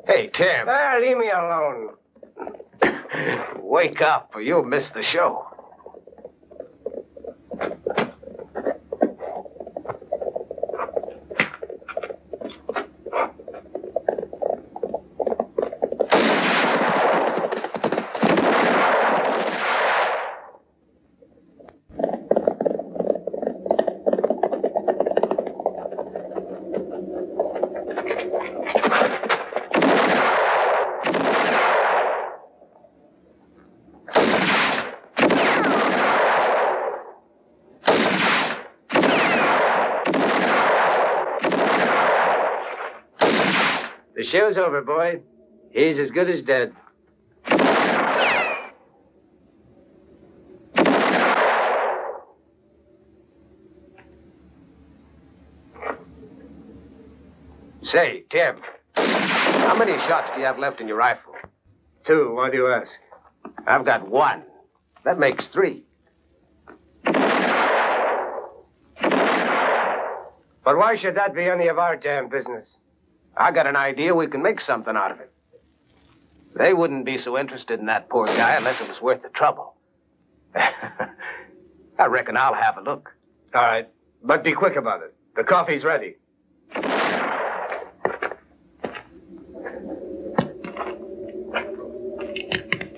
Hey, Tim. Leave me alone. Wake up, or you'll miss the show. The show's over, boy. He's as good as dead. Say, Tim, how many shots do you have left in your rifle? 2, why do you ask? I've got 1. That makes 3. But why should that be any of our damn business? I got an idea we can make something out of it. They wouldn't be so interested in that poor guy unless it was worth the trouble. I reckon I'll have a look. All right, but be quick about it. The coffee's ready.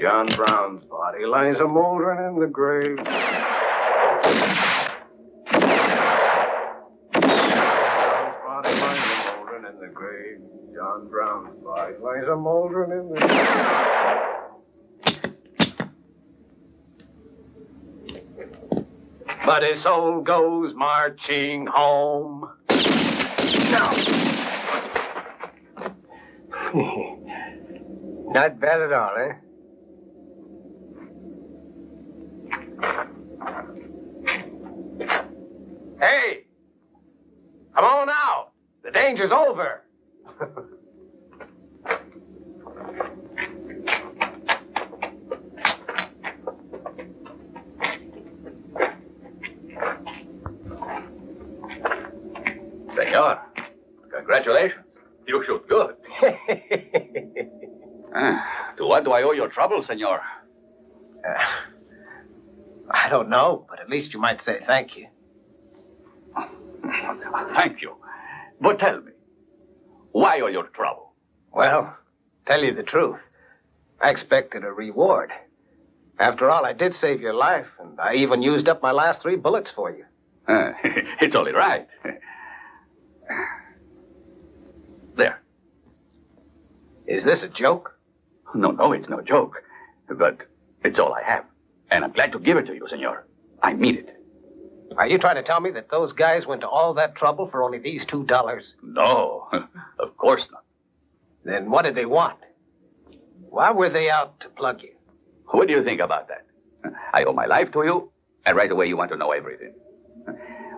John Brown's body lies a-moldering in the grave. John Brown's body lies a-moldering in the But his soul goes marching home. No. Not bad at all, eh? Hey! Come on out. The danger's over. Senor, congratulations. You shoot good. To what do I owe your trouble, senor? I don't know, but at least you might say thank you. Thank you. But tell me, why all your trouble? Well, tell you the truth, I expected a reward. After all, I did save your life, and I even used up my last 3 bullets for you. It's only right. There. Is this a joke? No, it's no joke. But it's all I have. And I'm glad to give it to you, senor. I mean it. Are you trying to tell me that those guys went to all that trouble for only these $2? No, of course not. Then what did they want? Why were they out to plug you? What do you think about that? I owe my life to you, and right away you want to know everything.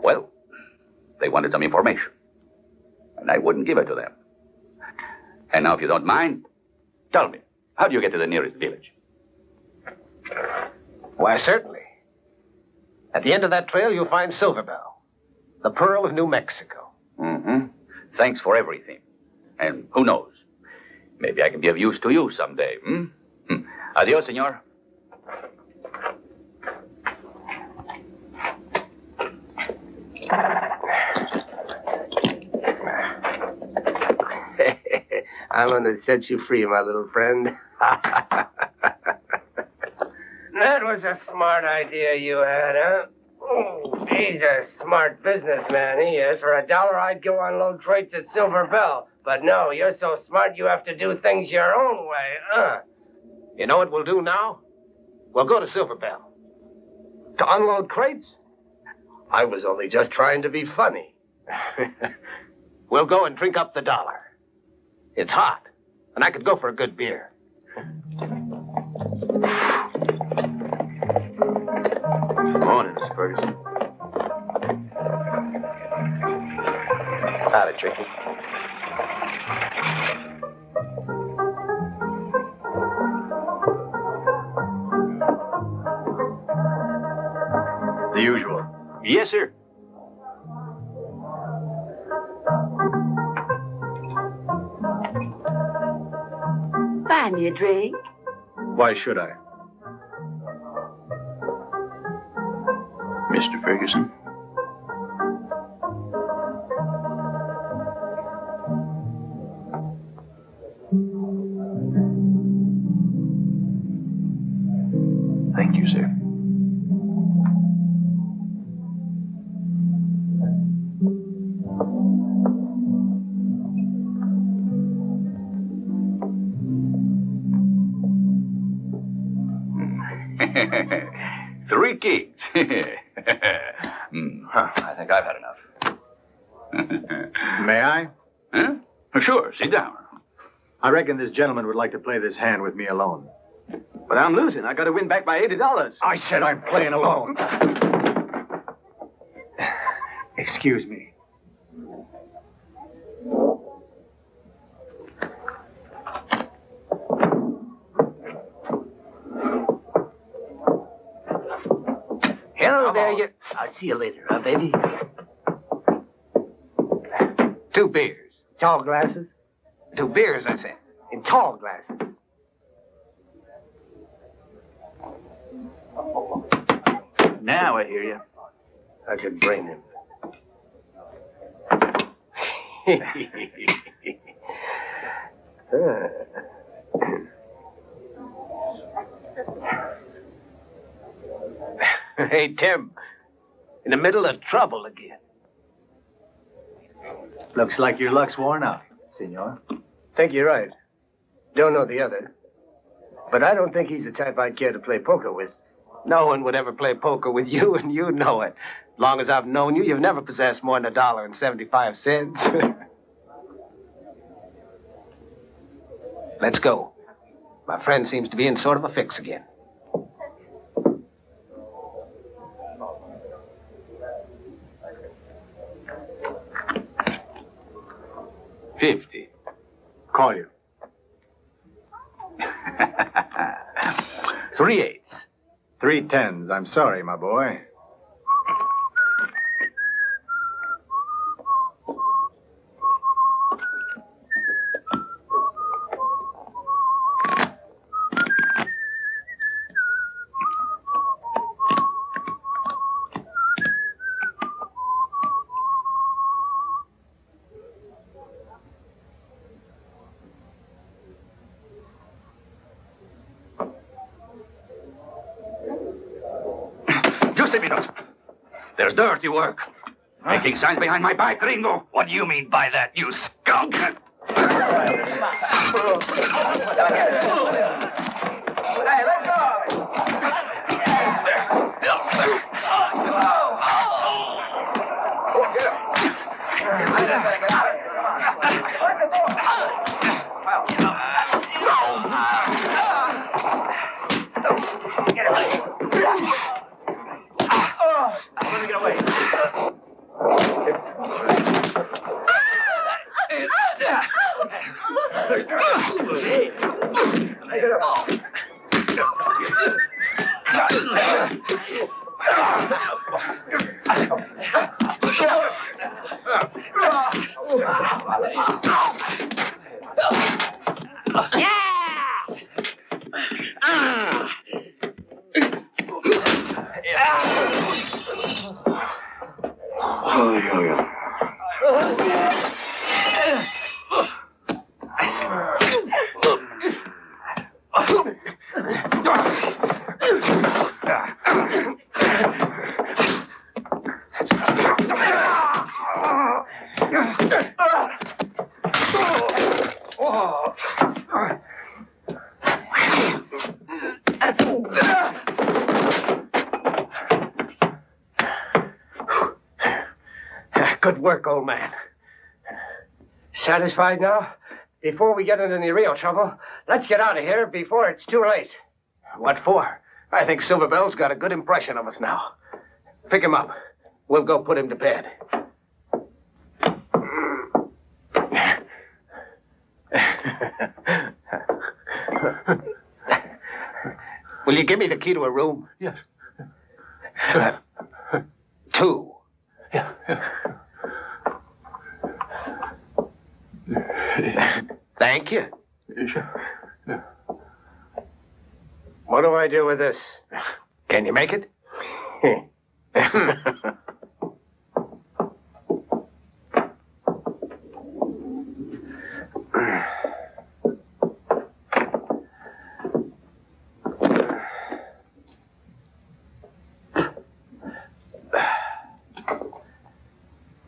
Well, they wanted some information, and I wouldn't give it to them. And now, if you don't mind, tell me, how do you get to the nearest village? Why, certainly. At the end of that trail, you'll find Silver Bell, the pearl of New Mexico. Mm-hmm. Thanks for everything. And who knows? Maybe I can be of use to you someday. Adios, senor. I'm going to set you free, my little friend. That was a smart idea you had, huh? Oh, he's a smart businessman, he is. For $1, I'd go unload freights at Silver Bell. But no, you're so smart you have to do things your own way, huh? You know what we'll do now? We'll go to Silver Bell. To unload crates? I was only just trying to be funny. We'll go and drink up the dollar. It's hot, and I could go for a good beer. Morning, Miss Ferguson. Howdy, Tricky. The usual. Yes, sir. Buy me a drink. Why should I? Mr. Ferguson? Thank you, sir. Three kings. I think I've had enough. May I? Huh? Sure, sit down. I reckon this gentleman would like to play this hand with me alone. But I'm losing. I got to win back by $80. I said I'm playing alone. Excuse me. Hello there, you... I'll see you later, huh, baby? 2 beers. Tall glasses? 2 beers, I said. In tall glasses. Now I hear you. I could brain him. Hey, Tim. In the middle of trouble again. Looks like your luck's worn out, senor. Think you're right. Don't know the other. But I don't think he's the type I'd care to play poker with. No one would ever play poker with you, and you know it. As long as I've known you, you've never possessed more than $1.75. Let's go. My friend seems to be in sort of a fix again. $50. Call you. 3 eighths. 3 tens. I'm sorry, my boy. Just a minute. There's dirty work. Making signs behind my back, Ringo. What do you mean by that, you skunk? Hey, let go! Let me get away. Good work, old man. Satisfied now? Before we get into any real trouble, let's get out of here before it's too late. What for? I think Silver Bell's got a good impression of us now. Pick him up. We'll go put him to bed. Will you give me the key to a room? Yes. 2. Yeah. Thank you. Sure. Yeah. What do I do with this? Can you make it?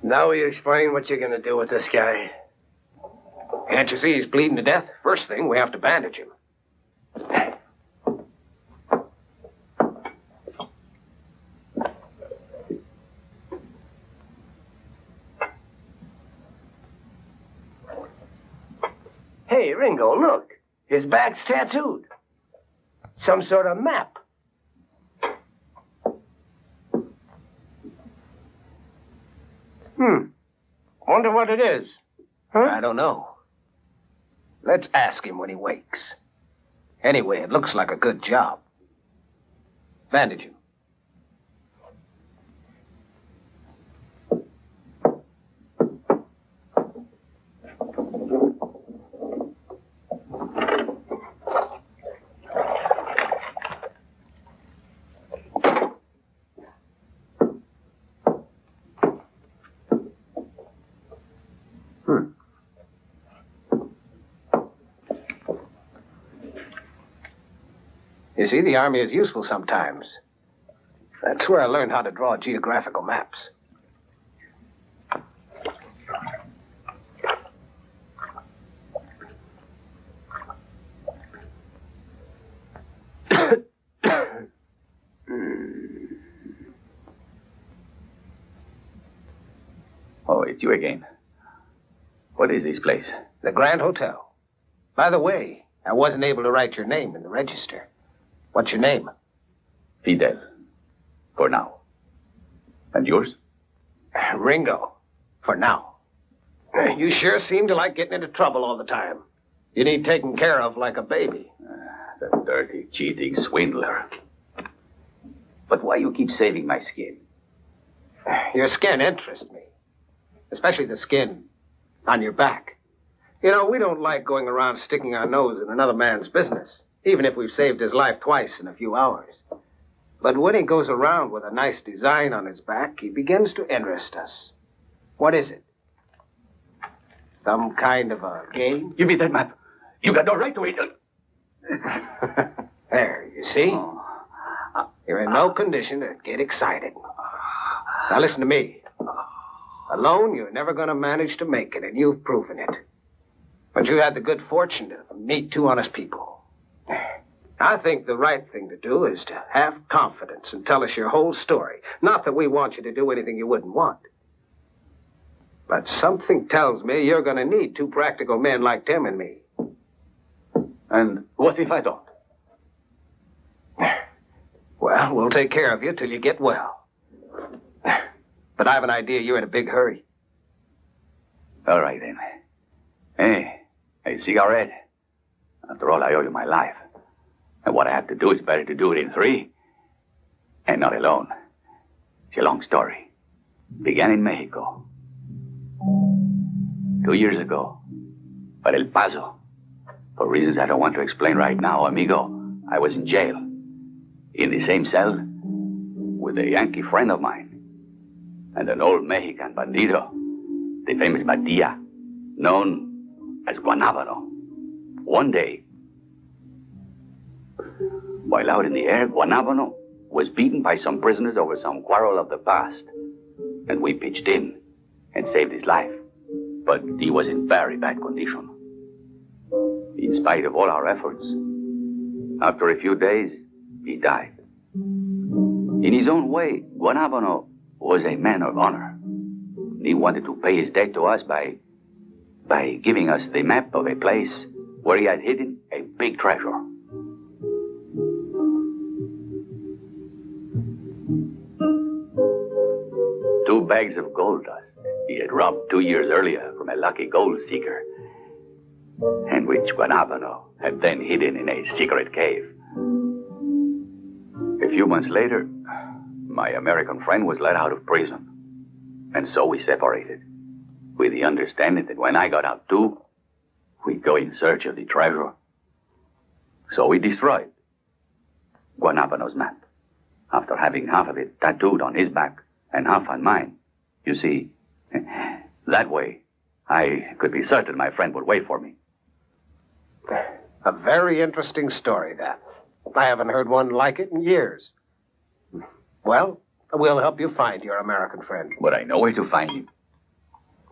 Now will you explain what you're going to do with this guy? Can't you see he's bleeding to death? First thing, we have to bandage him. Hey, Ringo, look. His back's tattooed. Some sort of map. Wonder what it is. Huh? I don't know. Let's ask him when he wakes. Anyway, it looks like a good job. Bandage him. You see, the Army is useful sometimes. That's where I learned how to draw geographical maps. Oh, it's you again. What is this place? The Grand Hotel. By the way, I wasn't able to write your name in the register. What's your name? Fidel. For now. And yours? Ringo. For now. You sure seem to like getting into trouble all the time. You need taken care of like a baby. The dirty, cheating swindler. But why you keep saving my skin? Your skin interests me. Especially the skin on your back. You know, we don't like going around sticking our nose in another man's business, even if we've saved his life twice in a few hours. But when he goes around with a nice design on his back, he begins to interest us. What is it? Some kind of a game? Give me that map. You got no right to it. There, you see? You're in no condition to get excited. Now listen to me. Alone, you're never going to manage to make it, and you've proven it. But you had the good fortune to meet two honest people. I think the right thing to do is to have confidence and tell us your whole story. Not that we want you to do anything you wouldn't want. But something tells me you're going to need two practical men like Tim and me. And what if I don't? Well, we'll take care of you till you get well. But I have an idea you're in a big hurry. All right, then. Hey, a cigarette. After all, I owe you my life. And what I have to do is better to do it in 3. And not alone. It's a long story. began in Mexico. 2 years ago. But El Paso, for reasons I don't want to explain right now, amigo, I was in jail. In the same cell with a Yankee friend of mine. And an old Mexican bandido, the famous Batilla, known as Guanábano. One day, while out in the air, Guanábano was beaten by some prisoners over some quarrel of the past. And we pitched in and saved his life. But he was in very bad condition. In spite of all our efforts, after a few days, he died. In his own way, Guanábano was a man of honor. He wanted to pay his debt to us by giving us the map of a place where he had hidden a big treasure. Two bags of gold dust he had robbed 2 years earlier from a lucky gold seeker, and which Guanábano had then hidden in a secret cave. A few months later, my American friend was let out of prison, and so we separated, with the understanding that when I got out too, we'd go in search of the treasure. So we destroyed Guanábano's map, after having half of it tattooed on his back and half on mine. You see, that way, I could be certain my friend would wait for me. A very interesting story, that. I haven't heard one like it in years. Well, we'll help you find your American friend. But I know where to find him.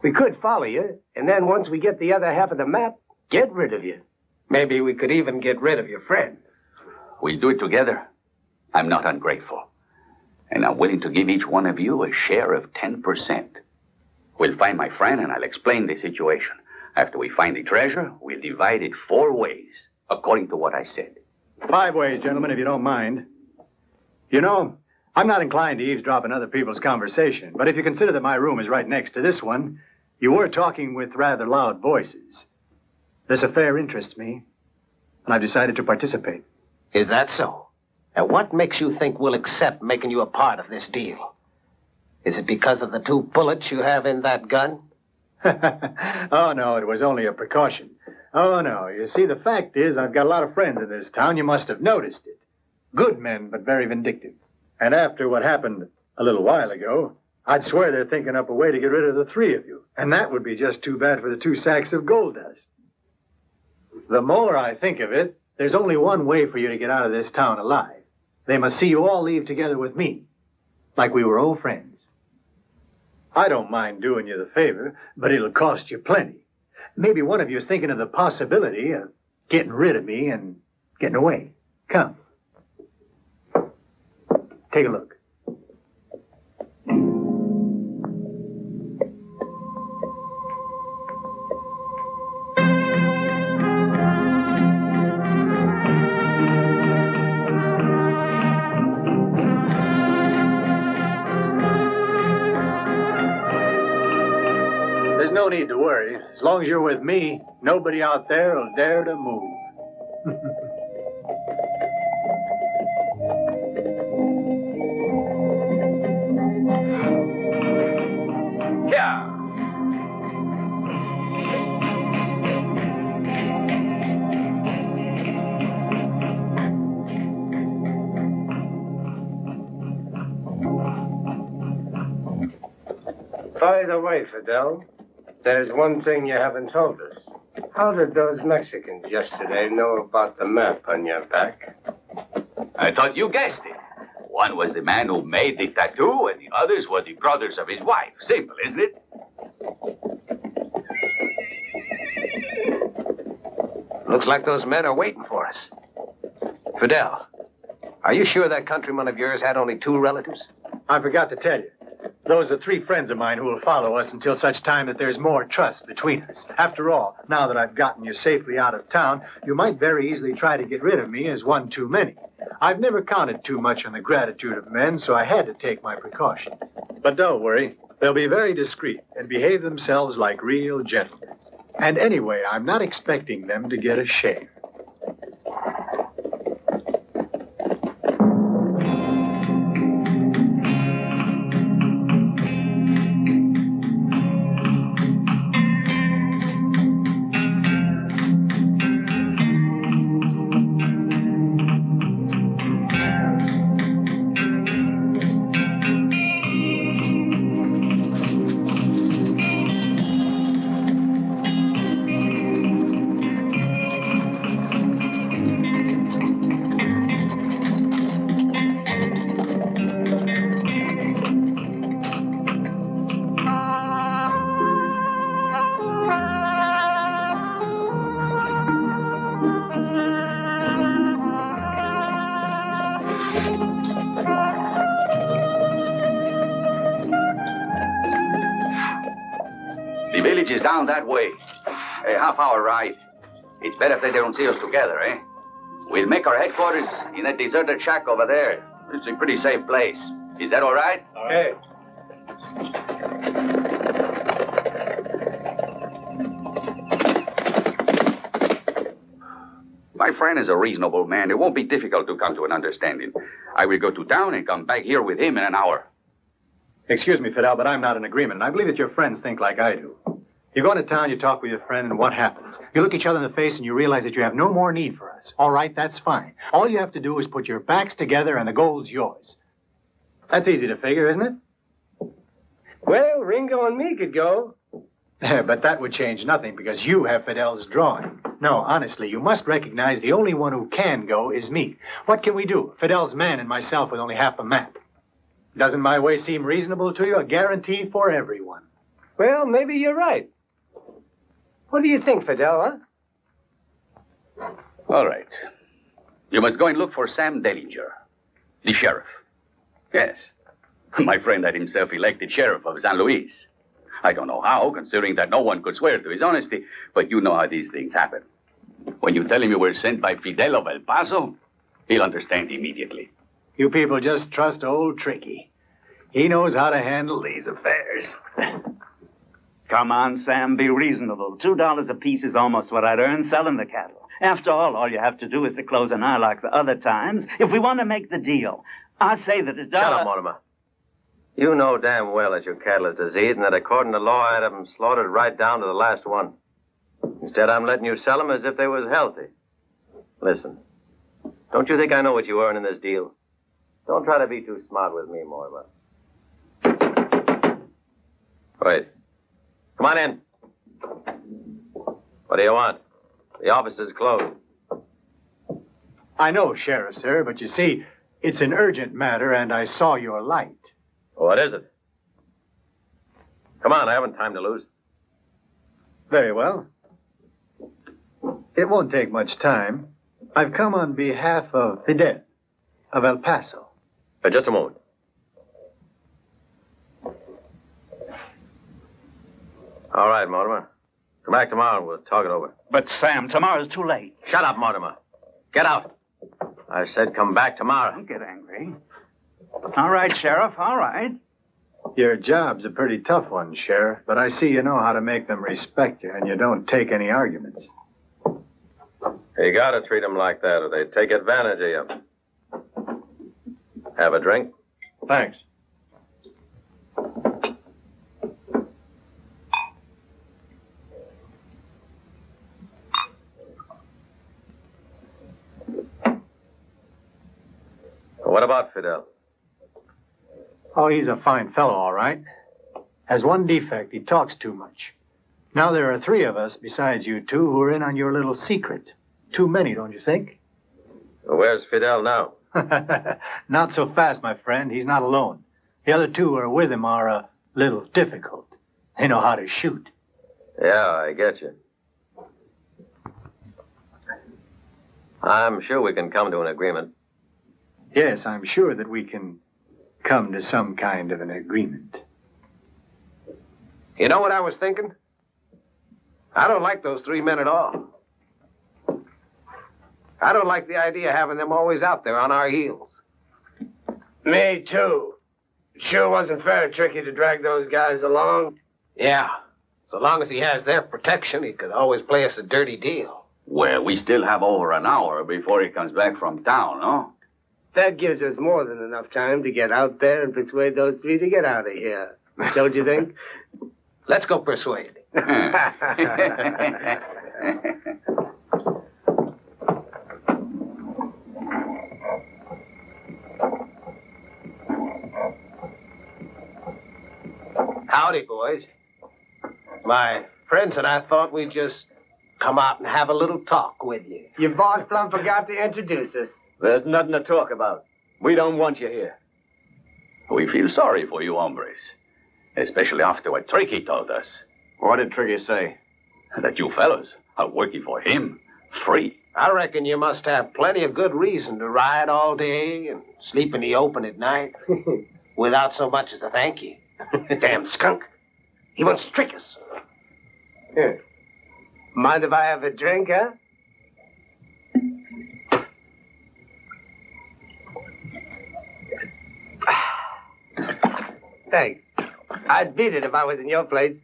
We could follow you, and then once we get the other half of the map, get rid of you. Maybe we could even get rid of your friend. We'll do it together. I'm not ungrateful. And I'm willing to give each one of you a share of 10%. We'll find my friend, and I'll explain the situation. After we find the treasure, we'll divide it 4 ways, according to what I said. 5 ways, gentlemen, if you don't mind. You know, I'm not inclined to eavesdrop on other people's conversation, but if you consider that my room is right next to this one, you were talking with rather loud voices. This affair interests me, and I've decided to participate. Is that so? And what makes you think we'll accept making you a part of this deal? Is it because of the 2 bullets you have in that gun? Oh, no, it was only a precaution. Oh, no, you see, the fact is I've got a lot of friends in this town. You must have noticed it. Good men, but very vindictive. And after what happened a little while ago, I'd swear they're thinking up a way to get rid of the 3 of you. And that would be just too bad for the 2 sacks of gold dust. The more I think of it, there's only one way for you to get out of this town alive. They must see you all leave together with me, like we were old friends. I don't mind doing you the favor, but it'll cost you plenty. Maybe one of you is thinking of the possibility of getting rid of me and getting away. Come. Take a look. There's no need to worry. As long as you're with me, nobody out there will dare to move. Yeah. By the way, Fidel, there's one thing you haven't told us. How did those Mexicans yesterday know about the map on your back? I thought you guessed it. One was the man who made the tattoo, and the others were the brothers of his wife. Simple, isn't it? Looks like those men are waiting for us. Fidel, are you sure that countryman of yours had only 2 relatives? I forgot to tell you. Those are 3 friends of mine who will follow us until such time that there's more trust between us. After all, now that I've gotten you safely out of town, you might very easily try to get rid of me as one too many. I've never counted too much on the gratitude of men, so I had to take my precautions. But don't worry. They'll be very discreet and behave themselves like real gentlemen. And anyway, I'm not expecting them to get a share. The village is down that way. A half-hour ride. It's better if they don't see us together, eh? We'll make our headquarters in that deserted shack over there. It's a pretty safe place. Is that all right? Okay. My friend is a reasonable man. It won't be difficult to come to an understanding. I will go to town and come back here with him in an hour. Excuse me, Fidel, but I'm not in agreement, and I believe that your friends think like I do. You go into town, you talk with your friend, and what happens? You look each other in the face and you realize that you have no more need for us. All right, that's fine. All you have to do is put your backs together and the gold's yours. That's easy to figure, isn't it? Well, Ringo and me could go. But that would change nothing because you have Fidel's drawing. No, honestly, you must recognize the only one who can go is me. What can we do? Fidel's man and myself with only half a map. Doesn't my way seem reasonable to you? A guarantee for everyone. Well, maybe you're right. What do you think, Fidel, huh? All right. You must go and look for Sam Dellinger, the sheriff. Yes. My friend had himself elected sheriff of San Luis. I don't know how, considering that no one could swear to his honesty, but you know how these things happen. When you tell him you were sent by Fidel of El Paso, he'll understand immediately. You people just trust old Tricky. He knows how to handle these affairs. Come on, Sam, be reasonable. $2 apiece is almost what I'd earn selling the cattle. After all you have to do is to close an eye like the other times. If we want to make the deal, I say that $1... Shut up, Mortimer. You know damn well that your cattle is diseased and that according to law I'd have them slaughtered right down to the last one. Instead, I'm letting you sell them as if they was healthy. Listen, don't you think I know what you earn in this deal? Don't try to be too smart with me, Mortimer. Wait. Come on in. What do you want? The office is closed. I know, Sheriff, sir, but you see, it's an urgent matter, and I saw your light. What is it? Come on, I haven't time to lose. Very well. It won't take much time. I've come on behalf of Fidel, of El Paso. Just a moment. All right, Mortimer. Come back tomorrow and we'll talk it over. But, Sam, tomorrow's too late. Shut up, Mortimer. Get out. I said come back tomorrow. Don't get angry. All right, Sheriff, all right. Your job's a pretty tough one, Sheriff, but I see you know how to make them respect you, and you don't take any arguments. You gotta treat them like that or they take advantage of you. Have a drink? Thanks. What about Fidel? Oh, he's a fine fellow, all right. Has one defect. He talks too much. Now there are 3 of us besides you 2 who are in on your little secret. Too many, don't you think? Well, where's Fidel now? Not so fast, my friend. He's not alone. The other 2 who are with him are a little difficult. They know how to shoot. Yeah, I get you. I'm sure we can come to an agreement. Yes, I'm sure that we can come to some kind of an agreement. You know what I was thinking? I don't like those 3 men at all. I don't like the idea of having them always out there on our heels. Me, too. It sure wasn't fair, Tricky, to drag those guys along. Yeah. So long as he has their protection, he could always play us a dirty deal. Well, we still have over an hour before he comes back from town, no? That gives us more than enough time to get out there and persuade those 3 to get out of here. Don't you think? Let's go persuade. Howdy, boys. My friends and I thought we'd just come out and have a little talk with you. Your boss plumb forgot to introduce us. There's nothing to talk about. We don't want you here. We feel sorry for you hombres, especially after what Tricky told us. What did Tricky say? That you fellas are working for him, free. I reckon you must have plenty of good reason to ride all day and sleep in the open at night without so much as a thank you. Damn skunk. He wants to trick us. Here. Mind if I have a drink, huh? Thanks. I'd beat it if I was in your place.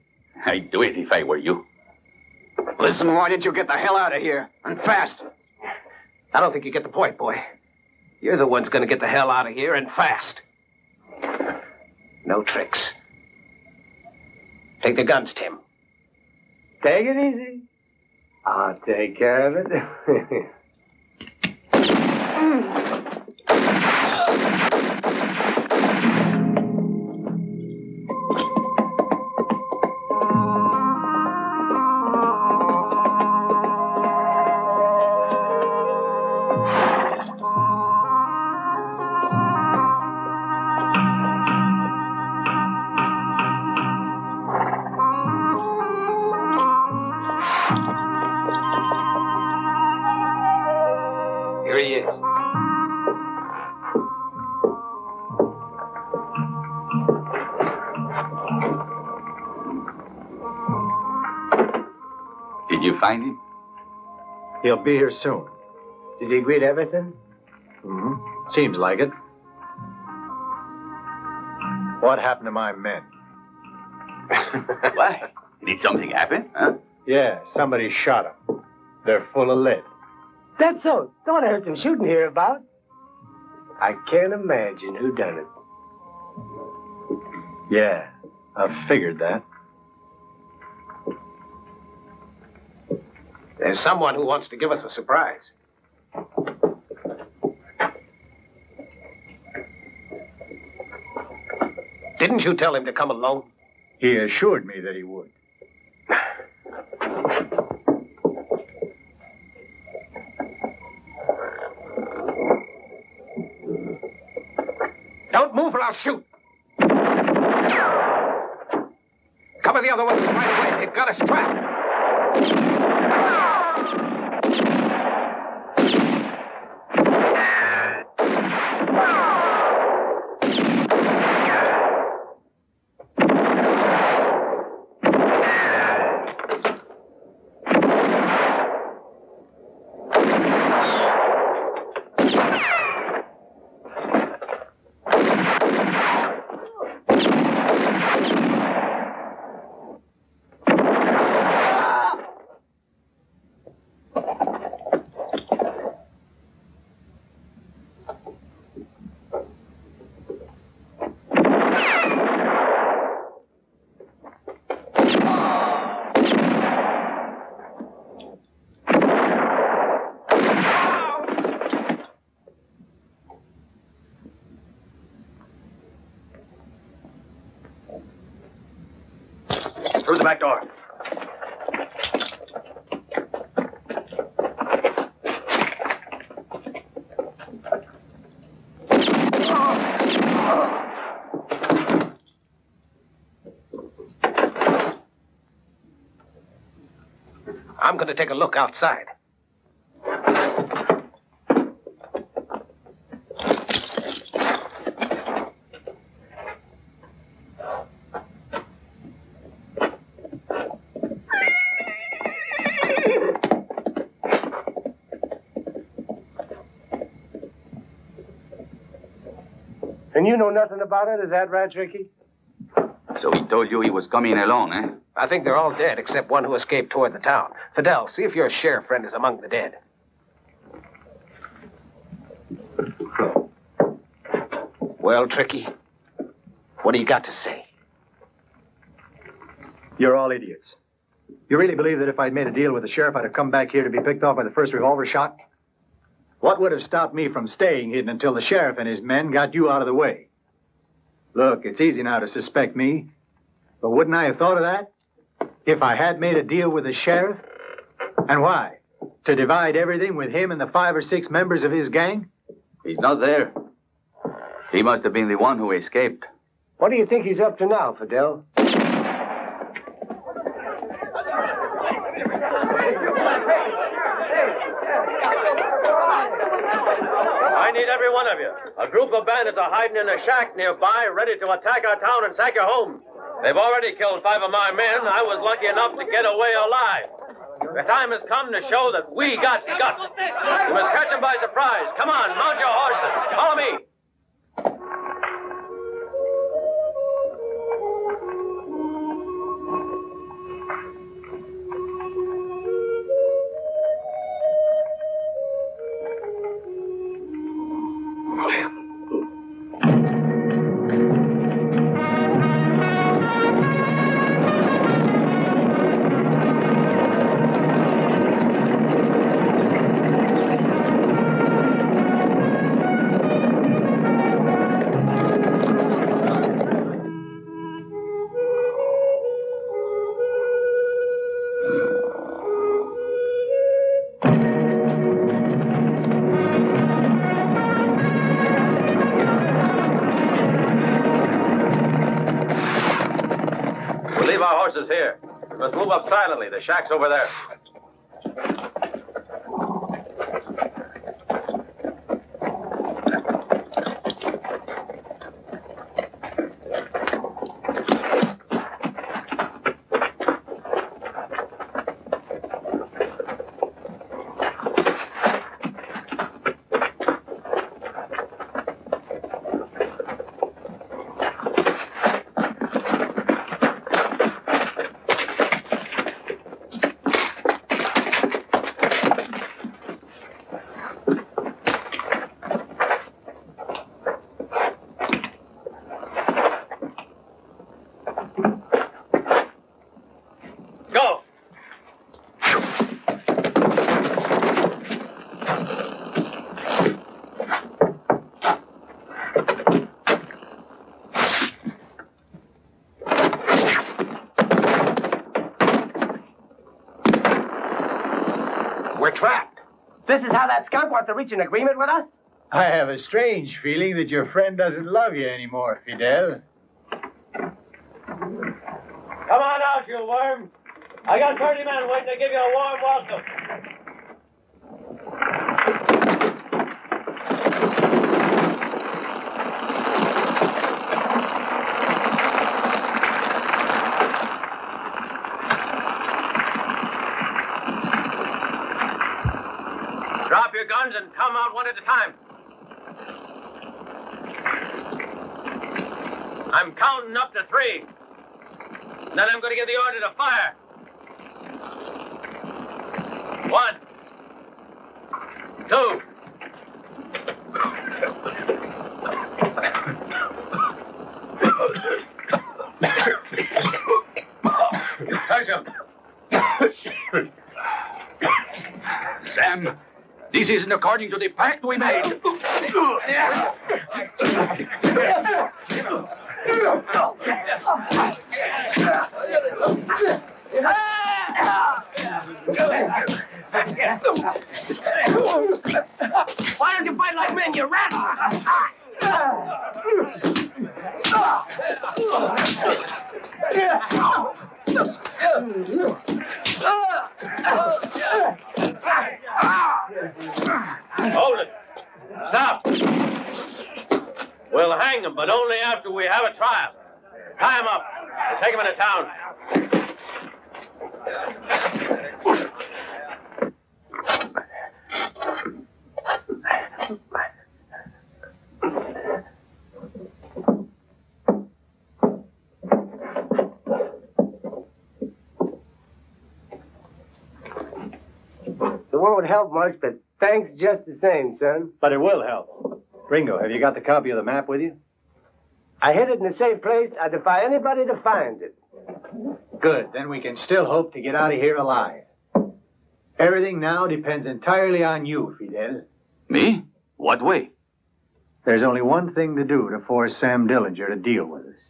I'd do it if I were you. Listen, why didn't you get the hell out of here? And fast. I don't think you get the point, boy. You're the one's gonna get the hell out of here and fast. No tricks. Take the guns, Tim. Take it easy. I'll take care of it. Here he is. Did you find him? He'll be here soon. Did he greet everything? Mm-hmm. Seems like it. What happened to my men? Why? Did something happen? Huh? Yeah, somebody shot them. They're full of lead. That's so. Don't I heard some shooting here about? I can't imagine who done it. Yeah, I figured that. There's someone who wants to give us a surprise. Didn't you tell him to come alone? He assured me that he would. Don't move or I'll shoot. Cover the other ones right away. They've got us trapped. Through the back door. I'm going to take a look outside. And you know nothing about it? Is that right, Ricky? So he told you he was coming alone, eh? I think they're all dead except one who escaped toward the town. Fidel, see if your sheriff friend is among the dead. Well, Tricky, what do you got to say? You're all idiots. You really believe that if I'd made a deal with the sheriff, I'd have come back here to be picked off by the first revolver shot? What would have stopped me from staying hidden until the sheriff and his men got you out of the way? Look, it's easy now to suspect me, but wouldn't I have thought of that if I had made a deal with the sheriff? And why? To divide everything with him and the 5 or 6 members of his gang? He's not there. He must have been the one who escaped. What do you think he's up to now, Fidel? I need every one of you. A group of bandits are hiding in a shack nearby, ready to attack our town and sack your home. They've already killed 5 of my men. I was lucky enough to get away alive. The time has come to show that we got guts. We must catch them by surprise. Come on, mount your horses. Follow me. Leave our horses here. We must move up silently. The shack's over there. We're trapped. This is how that skunk wants to reach an agreement with us? I have a strange feeling that your friend doesn't love you anymore, Fidel. Come on out, you worm. I got 30 men waiting to give you a warm welcome. Drop your guns and come out one at a time. I'm counting up to 3. Then I'm going to give the order to fire. 1, 2. Sergeant. Sam, this isn't according to the pact we made. Why don't you fight like men, you rat? Hold it. Stop. We'll hang him, but only after we have a trial. Tie him up. We'll take him into town. It won't help much, but thanks just the same, son. But it will help. Ringo, have you got the copy of the map with you? I hid it in a safe place. I defy anybody to find it. Good. Then we can still hope to get out of here alive. Everything now depends entirely on you, Fidel. Me? What way? There's only one thing to do to force Sam Dillinger to deal with us.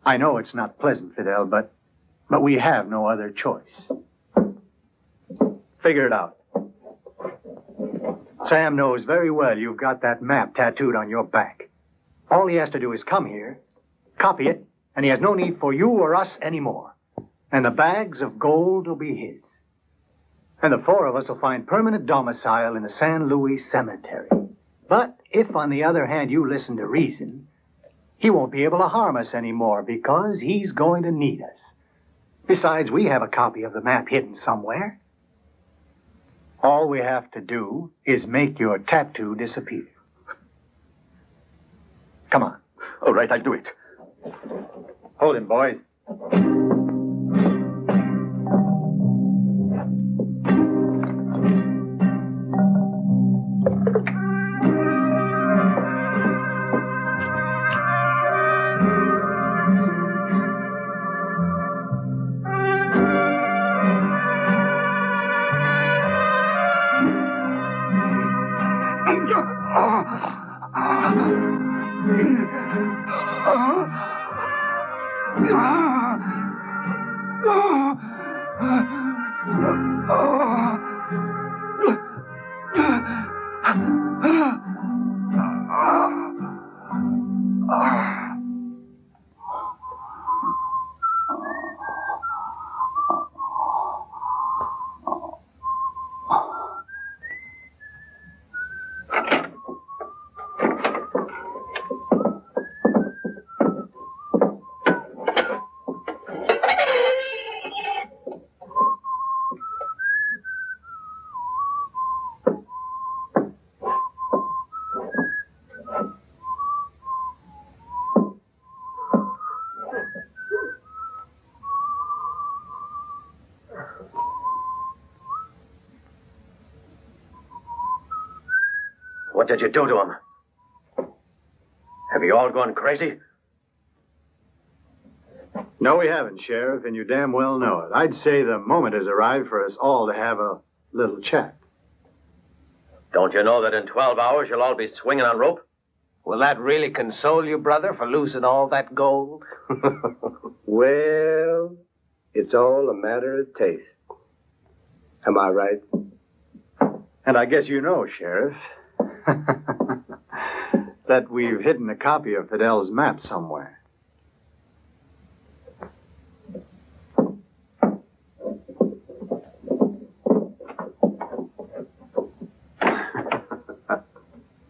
I know it's not pleasant, Fidel, but we have no other choice. Figure it out. Sam knows very well you've got that map tattooed on your back. All he has to do is come here, copy it, and he has no need for you or us anymore. And the bags of gold will be his. And the 4 of us will find permanent domicile in the San Luis Cemetery. But if, on the other hand, you listen to reason, he won't be able to harm us anymore because he's going to need us. Besides, we have a copy of the map hidden somewhere. All we have to do is make your tattoo disappear. Come on. All right, I'll do it. Hold him, boys. What did you do to him? Have you all gone crazy? No, we haven't, Sheriff, and you damn well know it. I'd say the moment has arrived for us all to have a little chat. Don't you know that in 12 hours you'll all be swinging on rope? Will that really console you, brother, for losing all that gold? Well, it's all a matter of taste. Am I right? And I guess you know, Sheriff, that we've hidden a copy of Fidel's map somewhere.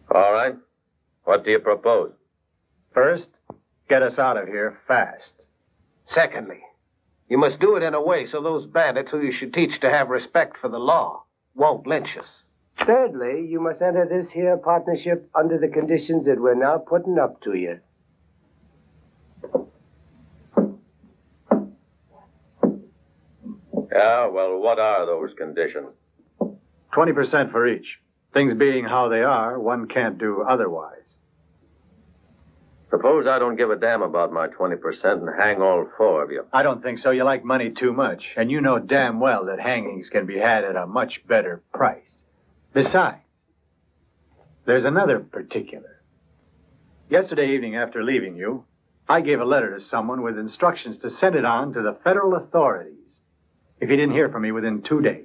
All right. What do you propose? First, get us out of here fast. Secondly, you must do it in a way so those bandits who you should teach to have respect for the law won't lynch us. Thirdly, you must enter this here partnership under the conditions that we're now putting up to you. Yeah, well, what are those conditions? 20% for each. Things being how they are, one can't do otherwise. Suppose I don't give a damn about my 20% and hang all four of you. I don't think so. You like money too much, and you know damn well that hangings can be had at a much better price. Besides, there's another particular. Yesterday evening after leaving you, I gave a letter to someone with instructions to send it on to the federal authorities if he didn't hear from me within 2 days.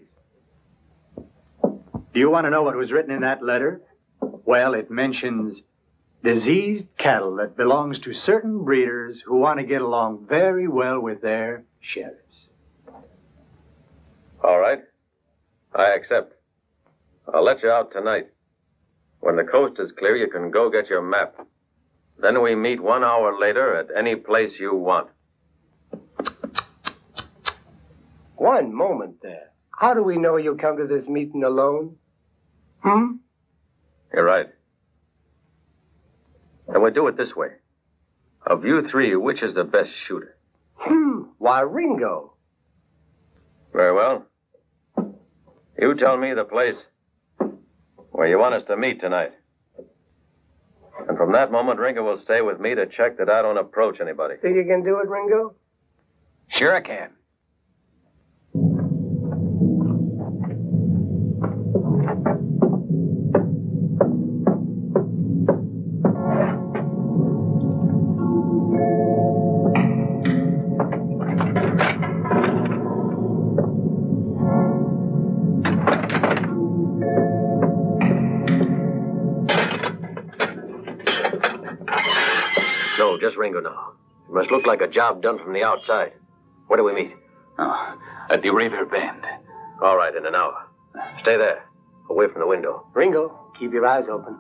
Do you want to know what was written in that letter? Well, it mentions diseased cattle that belongs to certain breeders who want to get along very well with their sheriffs. All right. I accept. I'll let you out tonight. When the coast is clear, you can go get your map. Then we meet 1 hour later at any place you want. One moment there. How do we know you'll come to this meeting alone? You're right. And we'll do it this way. Of you three, which is the best shooter? Why, Ringo. Very well. You tell me the place where you want us to meet tonight. And from that moment, Ringo will stay with me to check that I don't approach anybody. Think you can do it, Ringo? Sure I can. No, just Ringo now. It must look like a job done from the outside. Where do we meet? Oh, at the river bend. All right, in an hour. Stay there, away from the window. Ringo, keep your eyes open.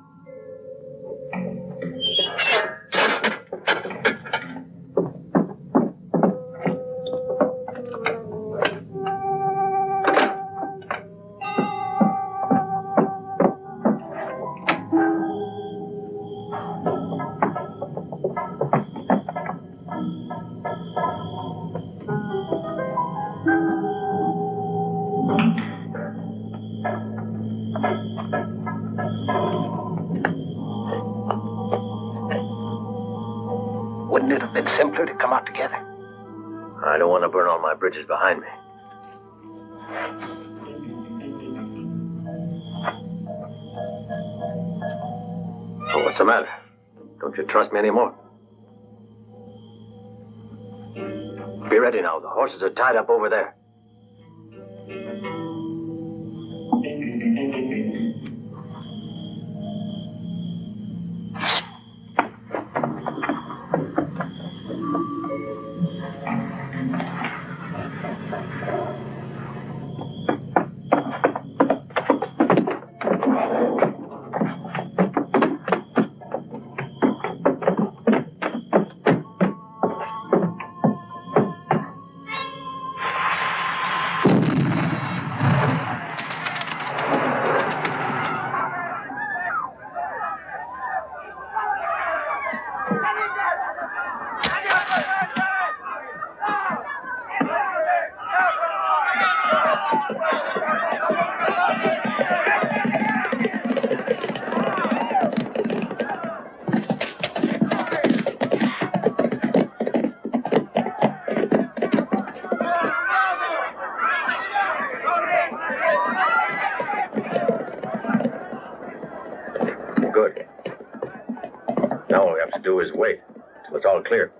little bit simpler to come out together. I don't want to burn all my bridges behind me. Oh, what's the matter? Don't you trust me anymore? Be ready now. The horses are tied up over there. Good. Now all we have to do is wait till it's all clear.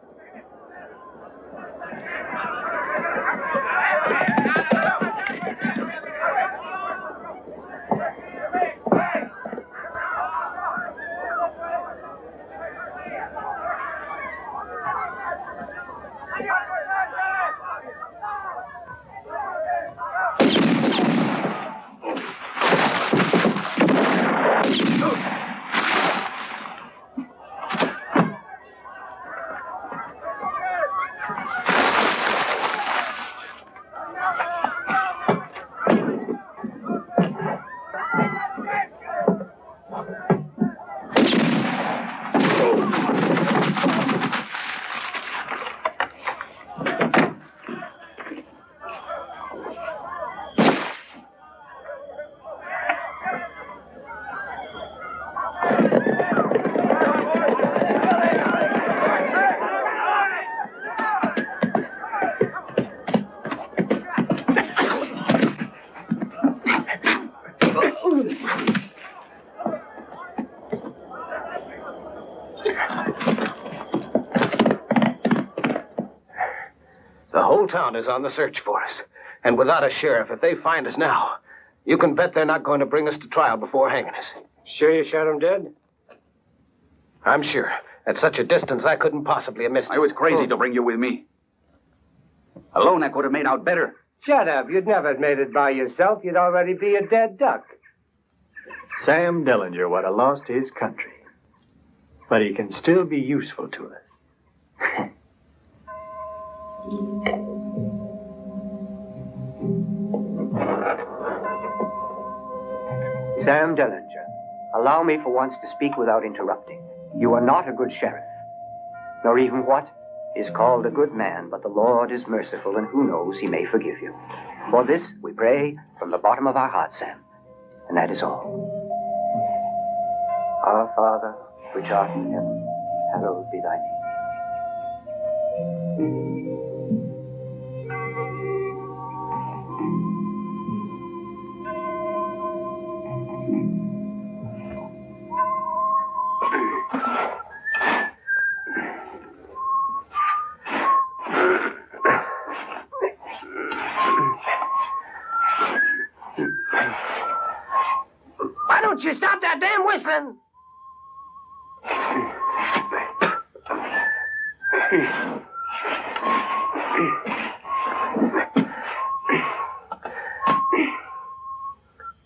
The whole town is on the search for us. And without a sheriff, if they find us now, you can bet they're not going to bring us to trial before hanging us. Sure you shot him dead? I'm sure. At such a distance, I couldn't possibly have missed I him. was crazy to bring you with me. Alone, I could have made out better. Shut up. You'd never have made it by yourself. You'd already be a dead duck. Sam Dillinger would have lost his country. But he can still be useful to us. Sam Dillinger, allow me for once to speak without interrupting. You are not a good sheriff, nor even what is called a good man, but the Lord is merciful, and who knows, he may forgive you. For this we pray from the bottom of our hearts, Sam, and that is all. Our Father, which art in heaven, hallowed be thy name. Why don't you stop that damn whistling?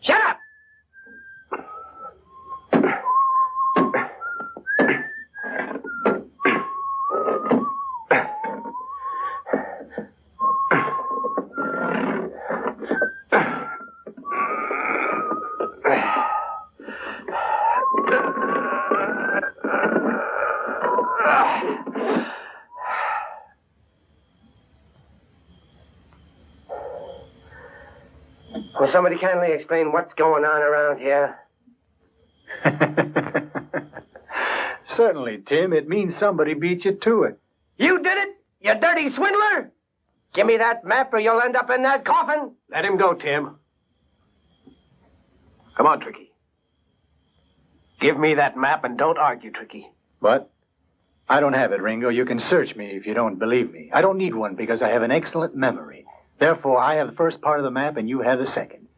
Shut up! Will somebody kindly explain what's going on around here? Certainly, Tim. It means somebody beat you to it. You did it, you dirty swindler! Give me that map or you'll end up in that coffin. Let him go, Tim. Come on, Tricky. Give me that map and don't argue, Tricky. But I don't have it, Ringo. You can search me if you don't believe me. I don't need one because I have an excellent memory. Therefore, I have the first part of the map and you have the second.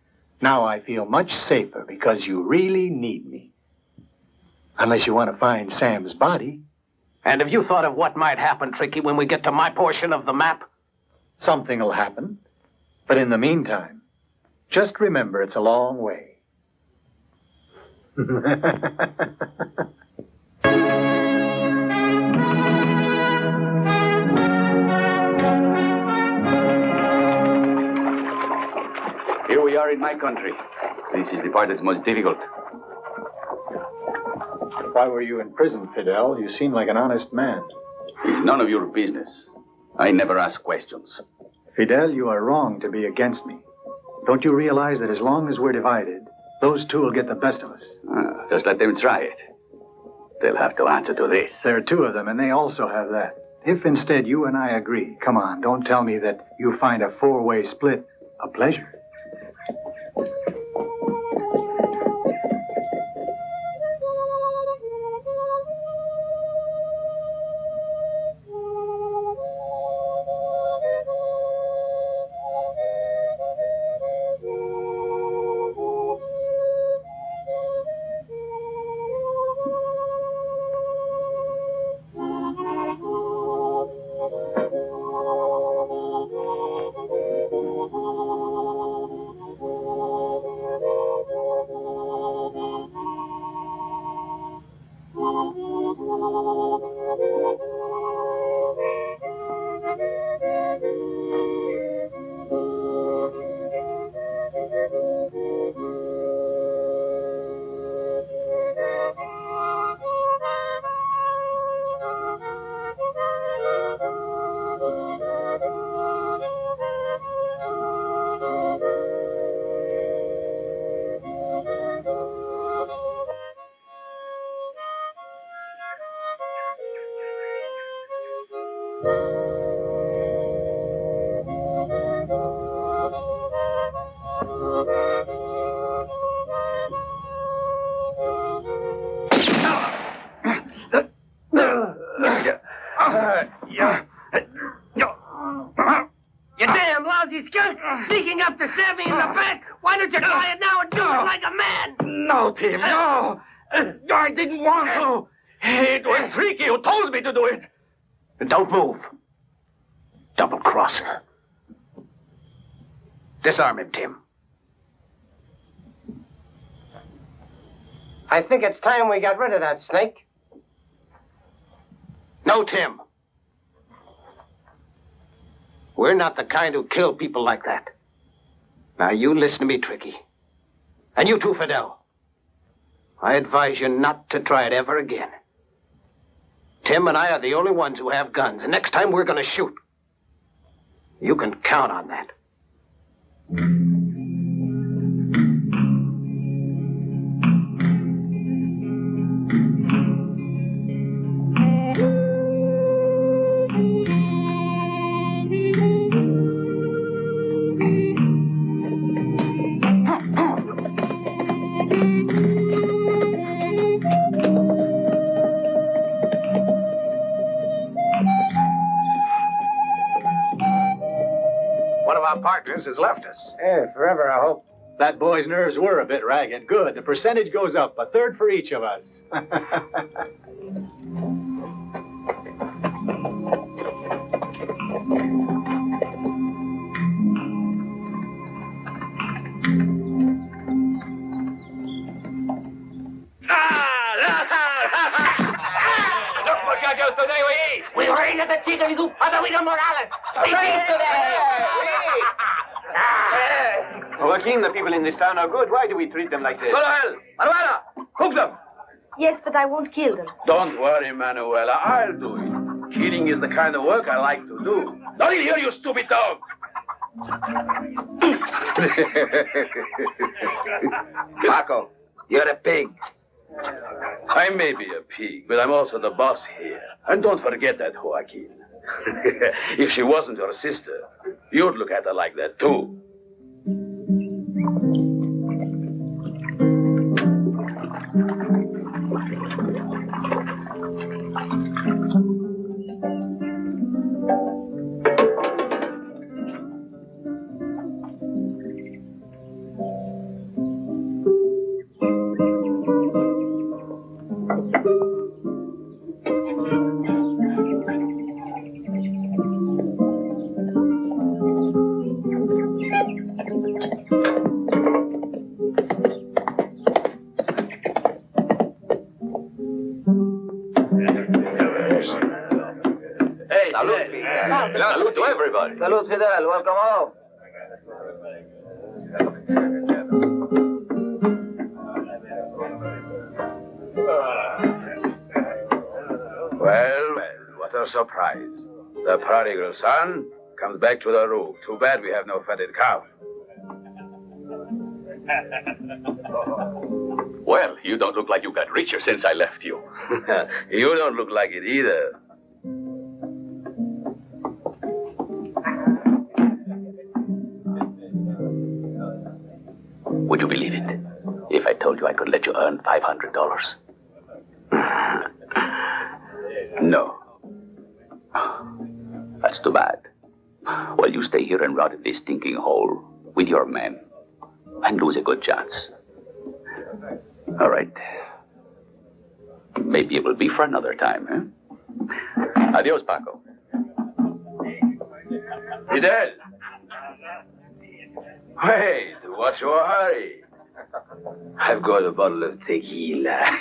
Now I feel much safer because you really need me. Unless you want to find Sam's body. And have you thought of what might happen, Tricky, when we get to my portion of the map? Something will happen. But in the meantime, just remember it's a long way. Here we are in my country. This is the part that's most difficult. Why were you in prison, Fidel? You seem like an honest man. It's none of your business. I never ask questions. Fidel, you are wrong to be against me. Don't you realize that as long as we're divided, those two will get the best of us? Just let them try it. They'll have to answer to this. There are two of them, and they also have that. If instead you and I agree, come on, don't tell me that you find a four-way split a pleasure. You damn lousy skunk! Sneaking up to stab me in the back! Why don't you try it now and do it like a man? No, Tim, no. I didn't want to. It was Tricky who told me to do it. Don't move. Double-crosser. Disarm him, Tim. I think it's time we got rid of that snake. No, Tim. We're not the kind who kill people like that. Now, you listen to me, Tricky. And you too, Fidel. I advise you not to try it ever again. Tim and I are the only ones who have guns, and next time we're going to shoot. You can count on that. One of our partners has left us. Yeah, forever, I hope. That boy's nerves were a bit ragged. Good. The percentage goes up. A third for each of us. Look, muchachos, today we eat. We reign at the Chica y Padavino Morales. We eat today. Joaquin, the people in this town are good. Why do we treat them like this? Go to hell. Manuela, cook them. Yes, but I won't kill them. Don't worry, Manuela. I'll do it. Killing is the kind of work I like to do. Don't in here, you stupid dog. Paco, you're a pig. I may be a pig, but I'm also the boss here. And don't forget that, Joaquin. If she wasn't your sister, you'd look at her like that, too. Hey, Salud, Fidel. Salud to everybody. Salud, Fidel. Welcome home. Well, what a surprise. The prodigal son comes back to the roof. Too bad we have no fatted calf. Well, you don't look like you got richer since I left you. You don't look like it either. Would you believe it if I told you I could let you earn $500? No. That's too bad. Well, you stay here and rot in this stinking hole with your men and lose a good chance. All right. Maybe it will be for another time, huh? Adios, Paco. Fidel! Wait, what's your hurry? I've got a bottle of tequila.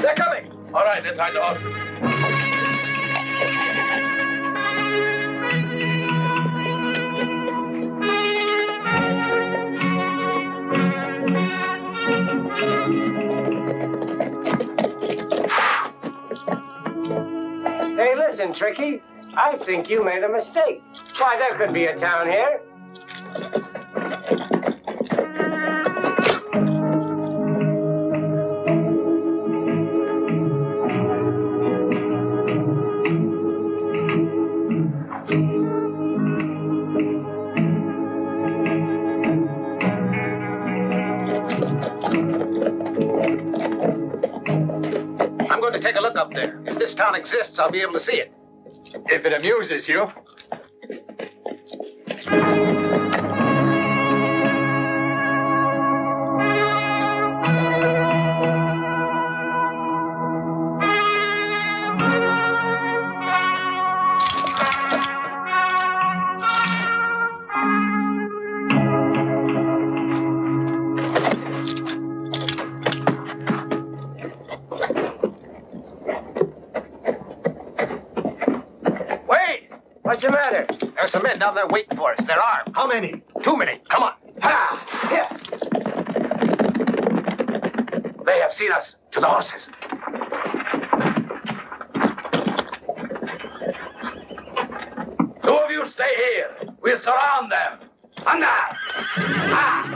They're coming! All right, let's hide the horses. Hey, listen, Tricky. I think you made a mistake. Why, there could be a town here. I'm going to take a look up there. If this town exists, I'll be able to see it. If it amuses you. What's the matter? There's some men down there waiting for us. They're armed. How many? Too many. Come on. Ha! Here. They have seen us. To the horses. Two of you stay here. We'll surround them. Anda! Ah!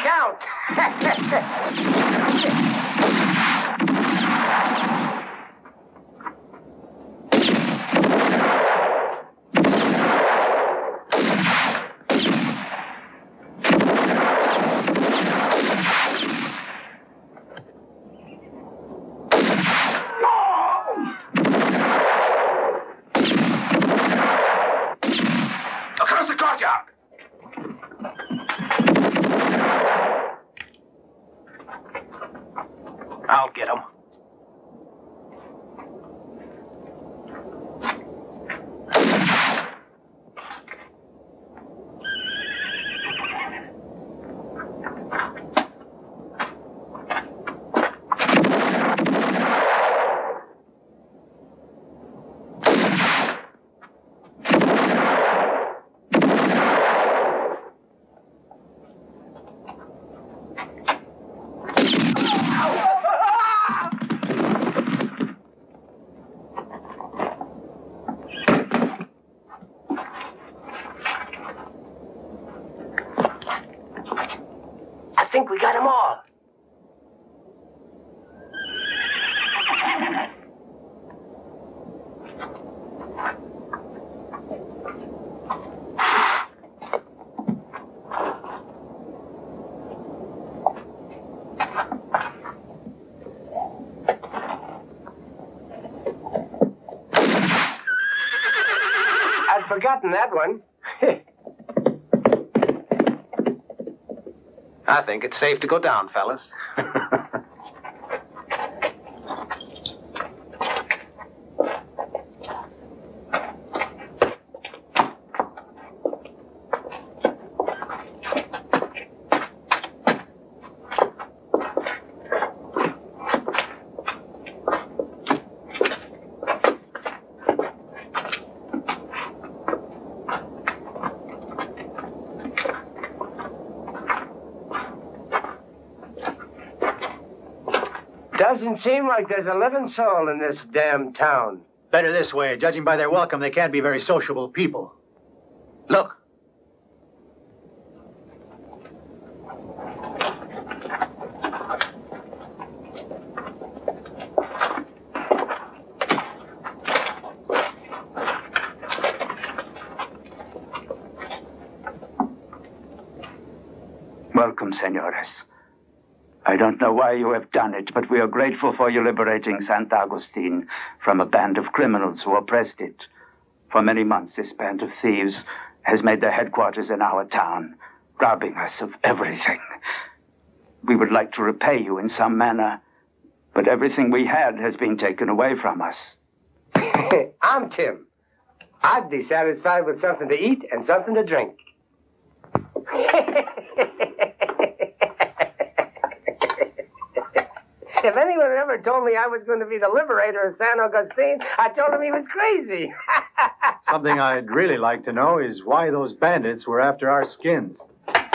count. Across the courtyard. I'll get him. I think we got them all. I'd forgotten that one. I think it's safe to go down, fellas. Doesn't seem like there's a living soul in this damn town. Better this way. Judging by their welcome, they can't be very sociable people. Look. Welcome, senores. I don't know why you have done it, but we are grateful for you liberating Sant Agustin from a band of criminals who oppressed it. For many months, this band of thieves has made their headquarters in our town, robbing us of everything. We would like to repay you in some manner, but everything we had has been taken away from us. I'm Tim. I'd be satisfied with something to eat and something to drink. If anyone ever told me I was going to be the liberator of San Agustin, I told him he was crazy. Something I'd really like to know is why those bandits were after our skins.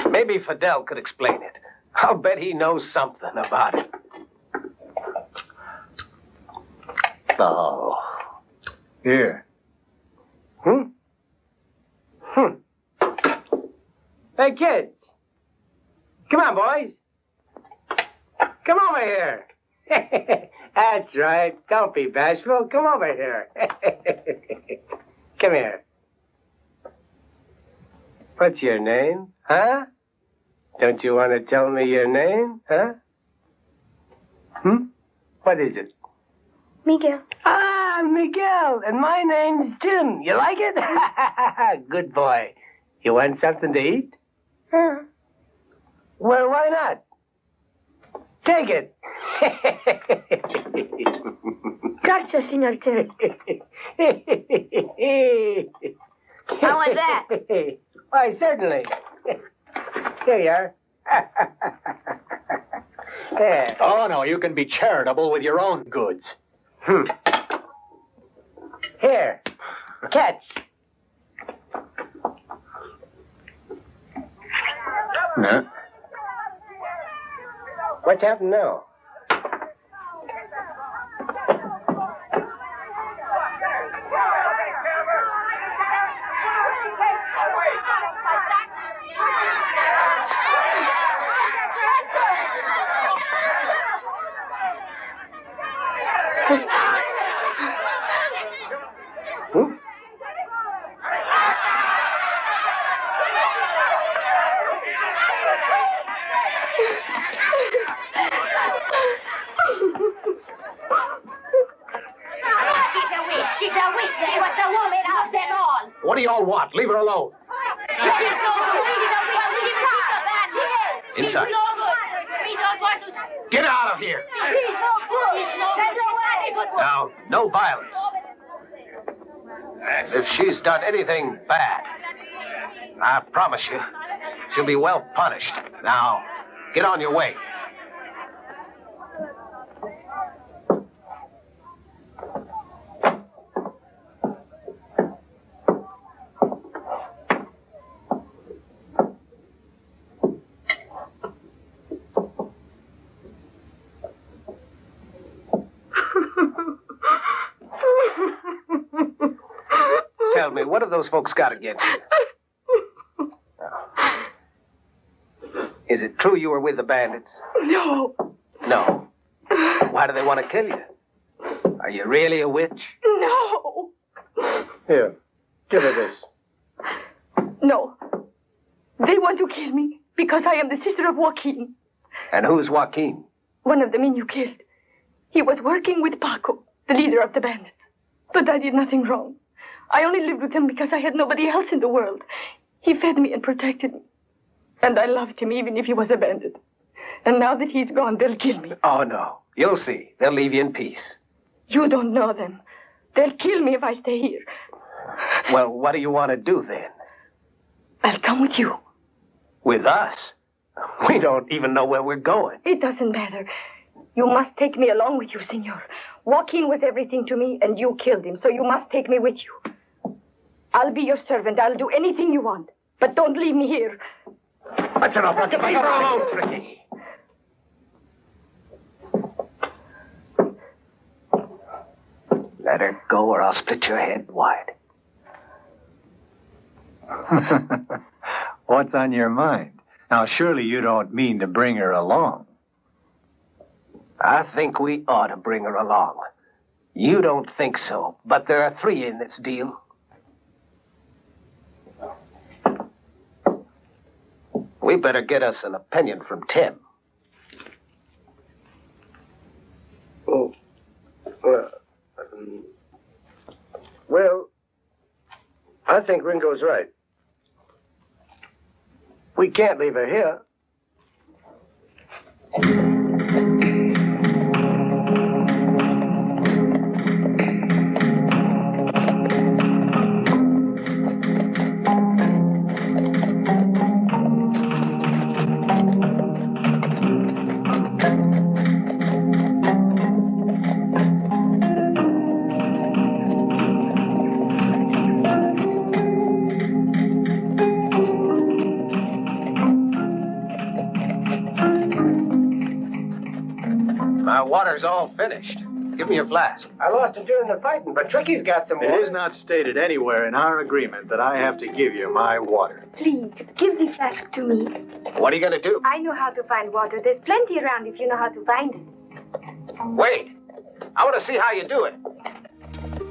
Maybe Fidel could explain it. I'll bet he knows something about it. Oh. Here. Hey, kids. Come on, boys. Come over here. That's right. Don't be bashful. Come over here. Come here. What's your name, huh? Don't you want to tell me your name, huh? What is it? Miguel. Ah, Miguel. And my name's Tim. You like it? Good boy. You want something to eat? Huh? Well, why not? Take it. Gracias, Senor Tim. How was that? Why, certainly. Here you are. There. Oh, no, you can be charitable with your own goods. Here. Catch. Huh? What's happened now? She's a witch. She's a witch. She was the woman of them all. What do you all want? Leave her alone. She's no good. She's a witch. She's a bad girl. Inside. She's no good. We don't want to... Get out of here. She's no good. She's no good. Now, no violence. If she's done anything bad, I promise you, she'll be well punished. Now, get on your way. Tell me, what have those folks got against you? Is it true you were with the bandits? No. No. Why do they want to kill you? Are you really a witch? No. Here, give her this. No. They want to kill me because I am the sister of Joaquin, And who's Joaquin? one of the men you killed. He was working with Paco, the leader of the bandits. But I did nothing wrong. I only lived with him because I had nobody else in the world. He fed me and protected me. And I loved him even if he was a bandit. And now that he's gone, they'll kill me. Oh, no. You'll see. They'll leave you in peace. You don't know them. They'll kill me if I stay here. Well, what do you want to do then? I'll come with you. With us? We don't even know where we're going. It doesn't matter. You must take me along with you, senor. Joaquin was everything to me, and you killed him, so you must take me with you. I'll be your servant. I'll do anything you want. But don't leave me here. That's enough. Leave her alone, Tricky. Let her go or I'll split your head wide. What's on your mind? Now, surely you don't mean to bring her along. I think we ought to bring her along. You don't think so, but there are three in this deal. We better get us an opinion from Tim. Oh. Well, I think Ringo's right. We can't leave her here. My water's all finished. Give me your flask. I lost it during the fighting, but Tricky's got some It more. is not stated anywhere in our agreement that I have to give you my water. Please, give the flask to me. What are you going to do? I know how to find water. There's plenty around if you know how to find it. Wait. I want to see how you do it.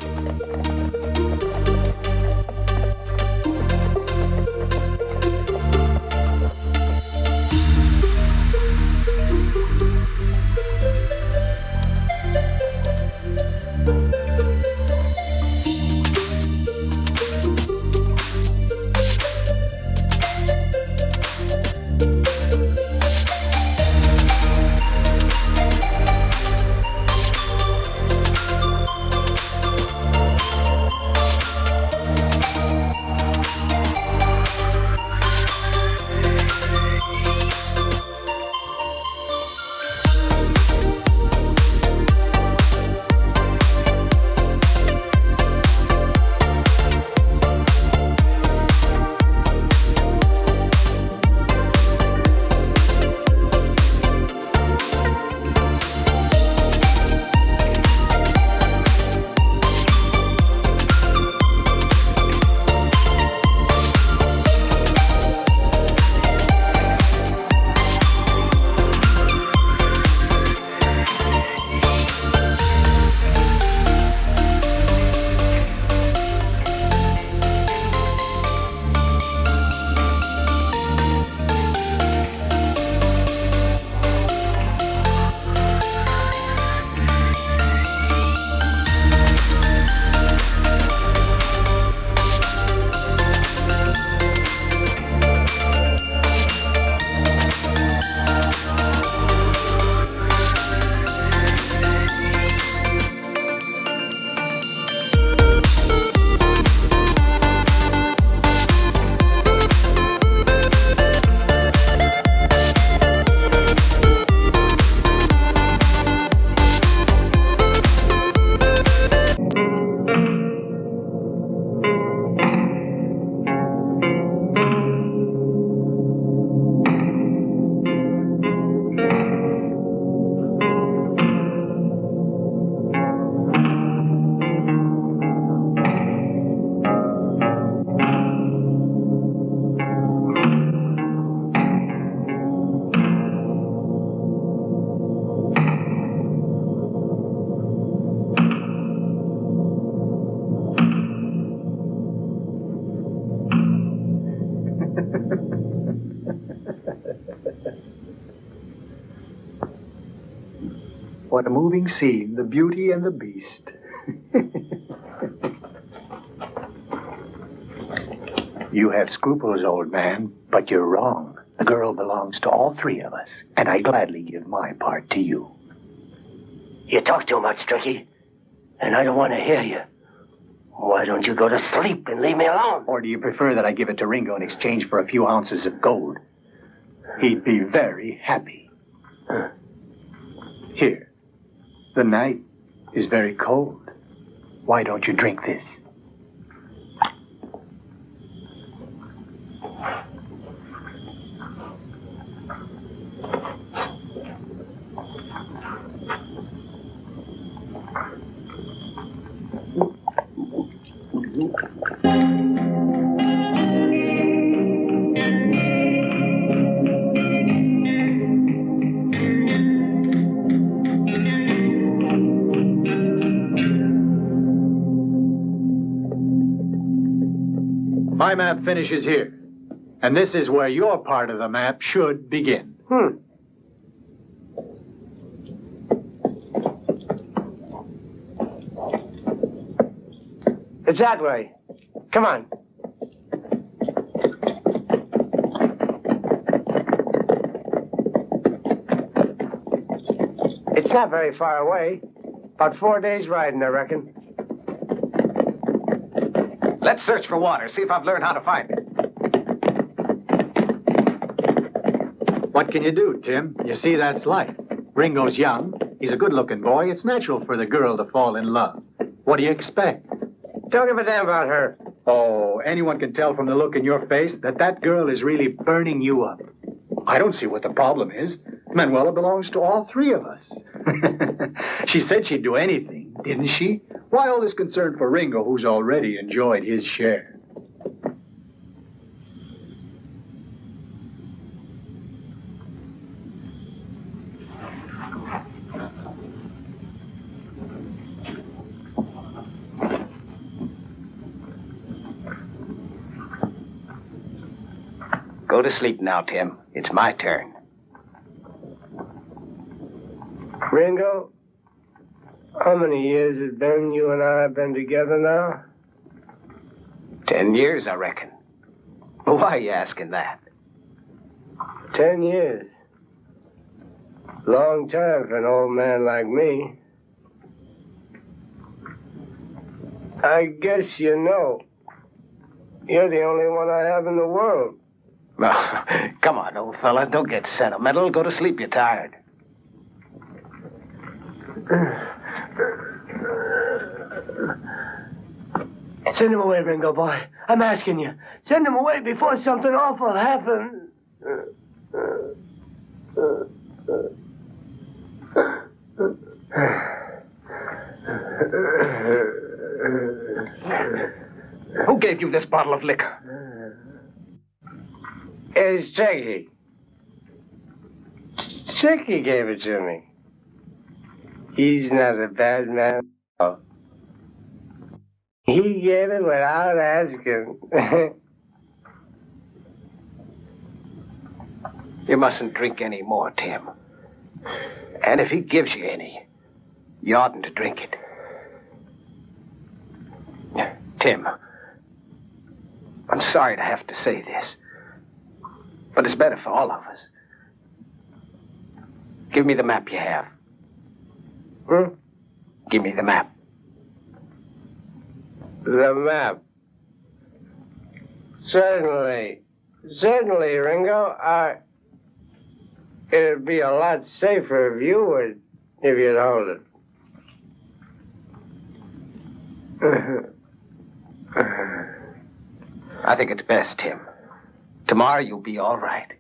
What a moving scene, the beauty and the beast. You have scruples, old man, but you're wrong. The girl belongs to all three of us, and I gladly give my part to you. You talk too much, Tricky, and I don't want to hear you. Why don't you go to sleep and leave me alone? Or do you prefer that I give it to Ringo in exchange for a few ounces of gold? He'd be very happy. Here, the night is very cold. Why don't you drink this? My map finishes here. And this is where your part of the map should begin. It's that way. Come on. It's not very far away. About 4 days riding, I reckon. Let's search for water, see if I've learned how to find it. What can you do, Tim? You see, that's life. Ringo's young. He's a good-looking boy. It's natural for the girl to fall in love. What do you expect? Don't give a damn about her. Oh, anyone can tell from the look in your face that that girl is really burning you up. I don't see what the problem is. Manuela belongs to all three of us. She said she'd do anything, didn't she? Why all this concern for Ringo, who's already enjoyed his share? Go to sleep now, Tim. It's my turn. Ringo, how many years has been you and I have been together now? 10 years, I reckon. Why are you asking that? 10 years. Long time for an old man like me. I guess you know. You're the only one I have in the world. Well, come on, old fella. Don't get sentimental. Go to sleep. You're tired. Send him away, Ringo boy. I'm asking you. Send him away before something awful happens. Who gave you this bottle of liquor? It's Tricky. Tricky gave it to me. He's not a bad man. He gave it without asking. You mustn't drink any more, Tim. And if he gives you any, you oughtn't to drink it. Tim, I'm sorry to have to say this, but it's better for all of us. Give me the map you have. Give me the map. The map. Certainly. Certainly, Ringo. It'd be a lot safer if you would, if you'd hold it. I think it's best, Tim. Tomorrow you'll be all right.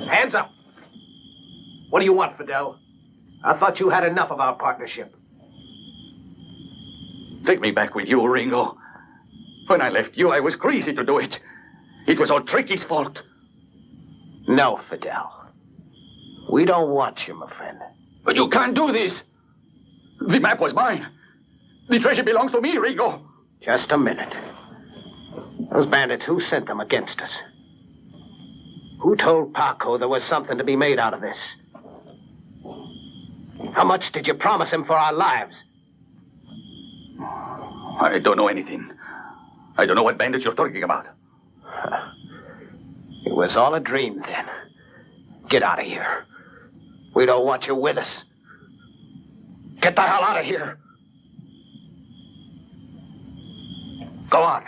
Hands up. What do you want, Fidel? I thought you had enough of our partnership. Take me back with you, Ringo. When I left you, I was crazy to do it. It was all Tricky's fault. No, Fidel. We don't want you, my friend. But you can't do this. The map was mine. The treasure belongs to me, Ringo. Just a minute. Those bandits, who sent them against us? Who told Paco there was something to be made out of this? How much did you promise him for our lives? I don't know anything. I don't know what bandits you're talking about. It was all a dream then. Get out of here. We don't want you with us. Get the hell out of here. Go on.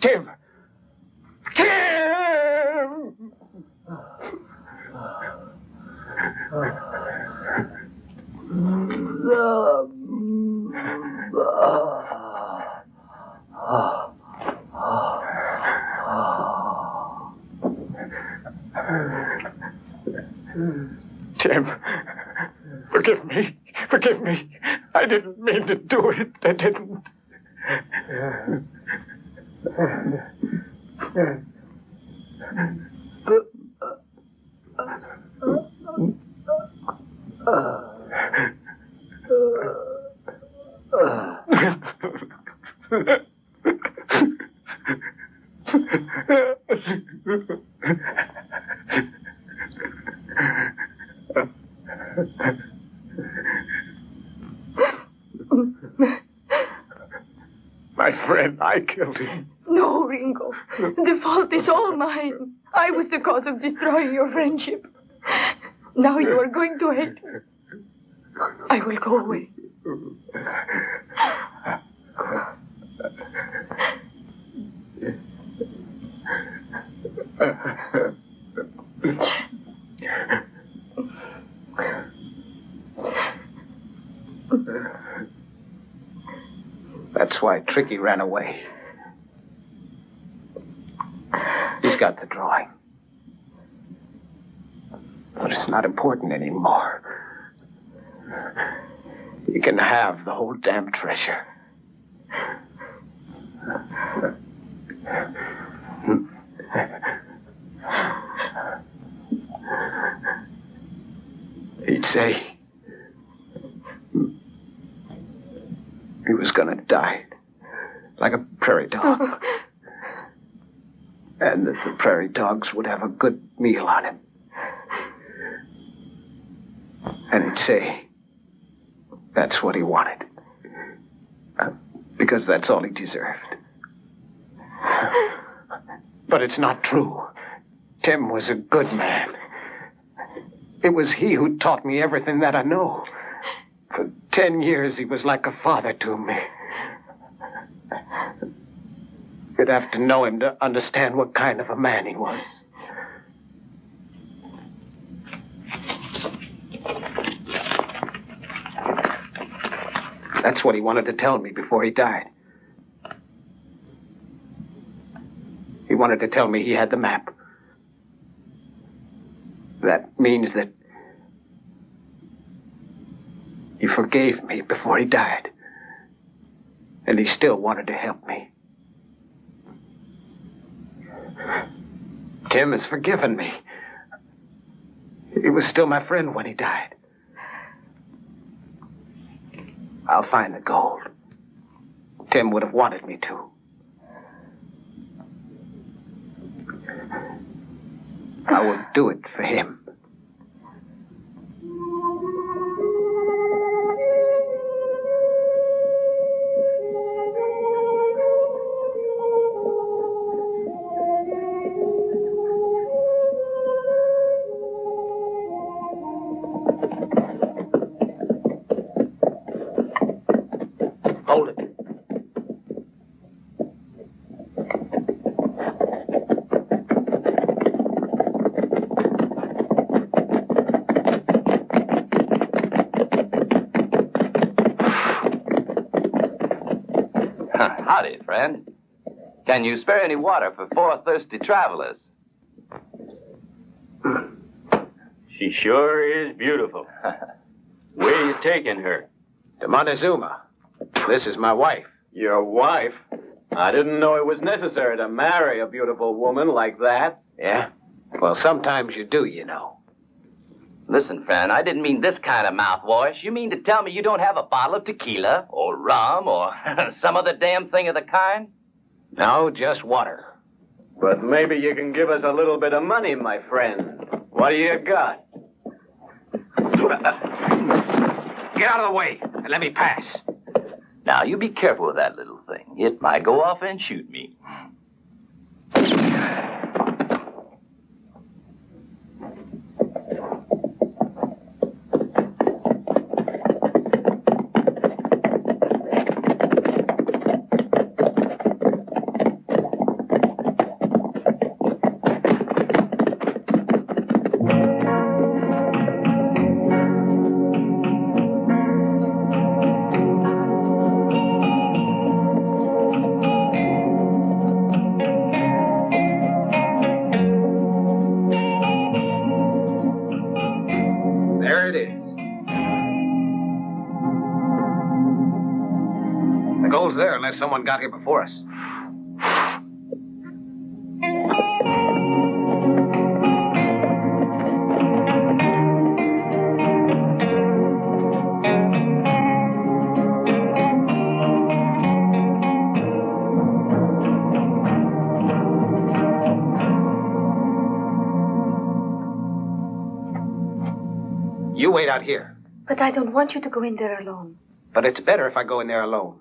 Tim! Tim! Tim, forgive me. Forgive me. I didn't mean to do it. I didn't. My friend, I killed him. No, Ringo. The fault is all mine. I was the cause of destroying your friendship. Now you are going to hate me. I will go away. That's why Tricky ran away. He's got the drawing. But it's not important anymore. You can have the whole damn treasure. He'd say he was gonna die like a prairie dog. And that the prairie dogs would have a good meal on him. And he'd say that's what he wanted. Because that's all he deserved. But it's not true. Tim was a good man. It was he who taught me everything that I know. For 10 years, he was like a father to me. You'd have to know him to understand what kind of a man he was. That's what he wanted to tell me before he died. He wanted to tell me he had the map. That means that he forgave me before he died. And he still wanted to help me. Tim has forgiven me. He was still my friend when he died. I'll find the gold. Tim would have wanted me to. I will do it for him. Hold it. Howdy, friend. Can you spare any water for 4 thirsty travelers? She sure is beautiful. Where are you taking her? To Montezuma. This is my wife. Your wife? I didn't know it was necessary to marry a beautiful woman like that. Yeah? Well, sometimes you do, you know. Listen, friend, I didn't mean this kind of mouthwash. You mean to tell me you don't have a bottle of tequila or rum or some other damn thing of the kind? No, just water. But maybe you can give us a little bit of money, my friend. What do you got? Get out of the way and let me pass. Now, you be careful with that little thing. It might go off and shoot me. guess someone got here before us. You wait out here. But I don't want you to go in there alone. But it's better if I go in there alone.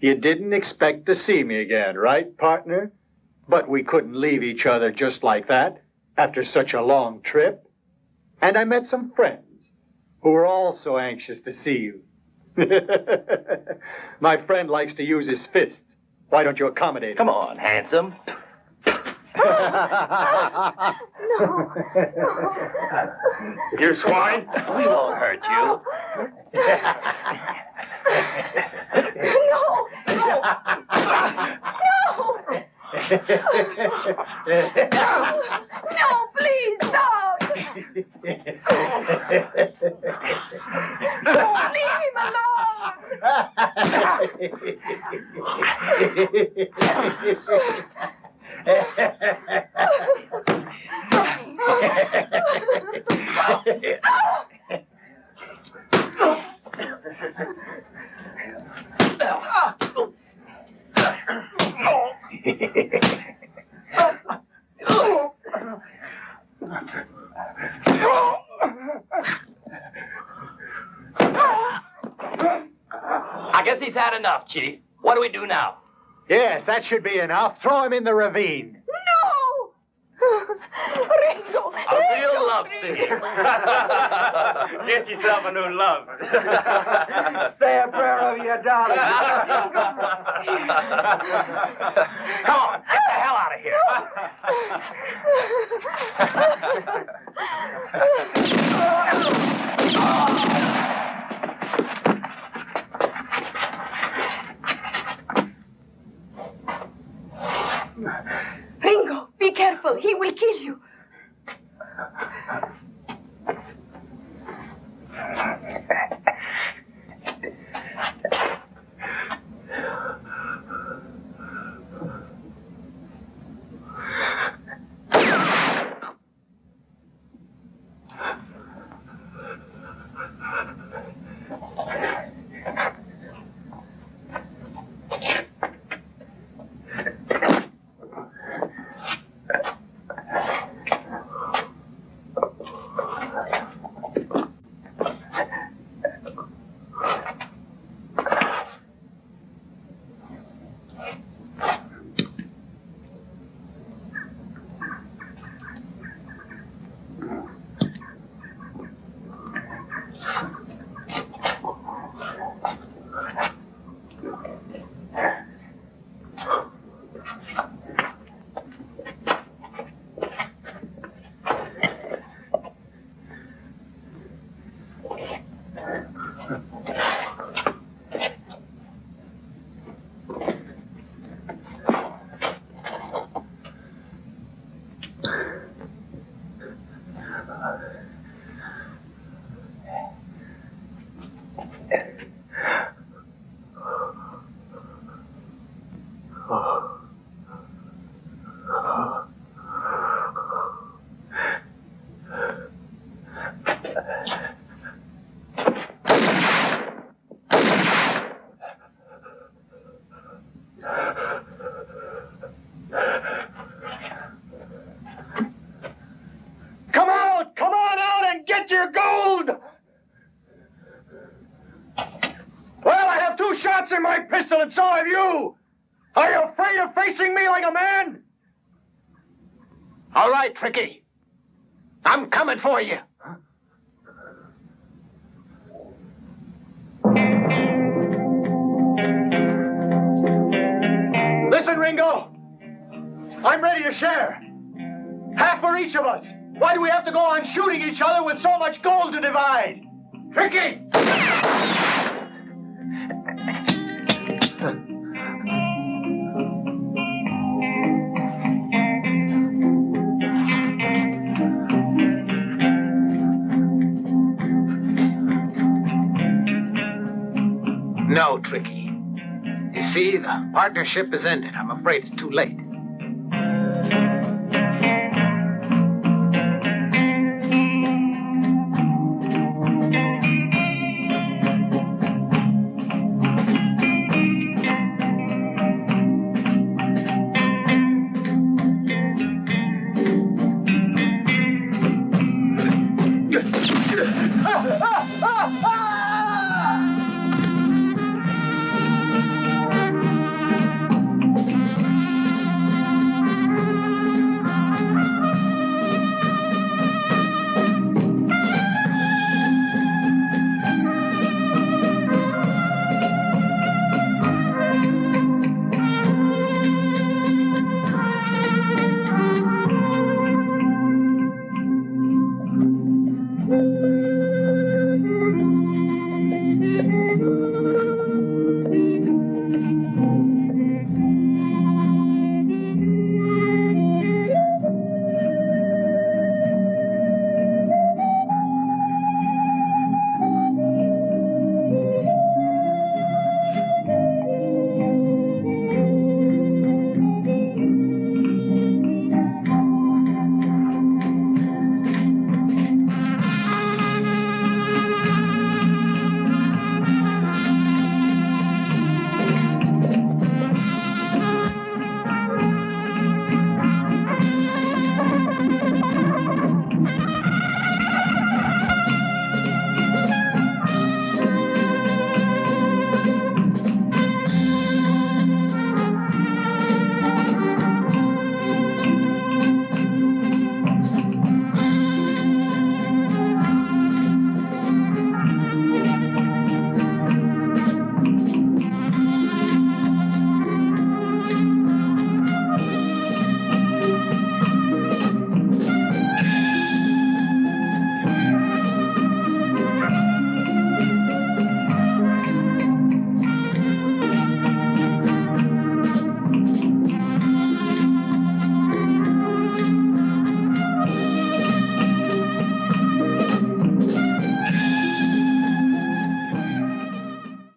You didn't expect to see me again, right, partner? But we couldn't leave each other just like that after such a long trip. And I met some friends who were also anxious to see you. My friend likes to use his fists. Why don't you accommodate him? Come on, handsome. No. You swine. We won't hurt you. No. No, please stop. Leave him alone. I guess he's had enough, Chief. What do we do now? Yes, that should be enough. Throw him in the ravine. No! Ringo! A real love scene. Get yourself a new love. Say a prayer over your darling. Come on, get the hell out of here. Ringo, be careful. He will kill you. shots in my pistol, and so have you. Are you afraid of facing me like a man? All right, Tricky. I'm coming for you. Listen, Ringo. I'm ready to share. Half for each of us. Why do we have to go on shooting each other with so much gold to divide? Tricky! No, Tricky. You see, the partnership is ended. I'm afraid it's too late.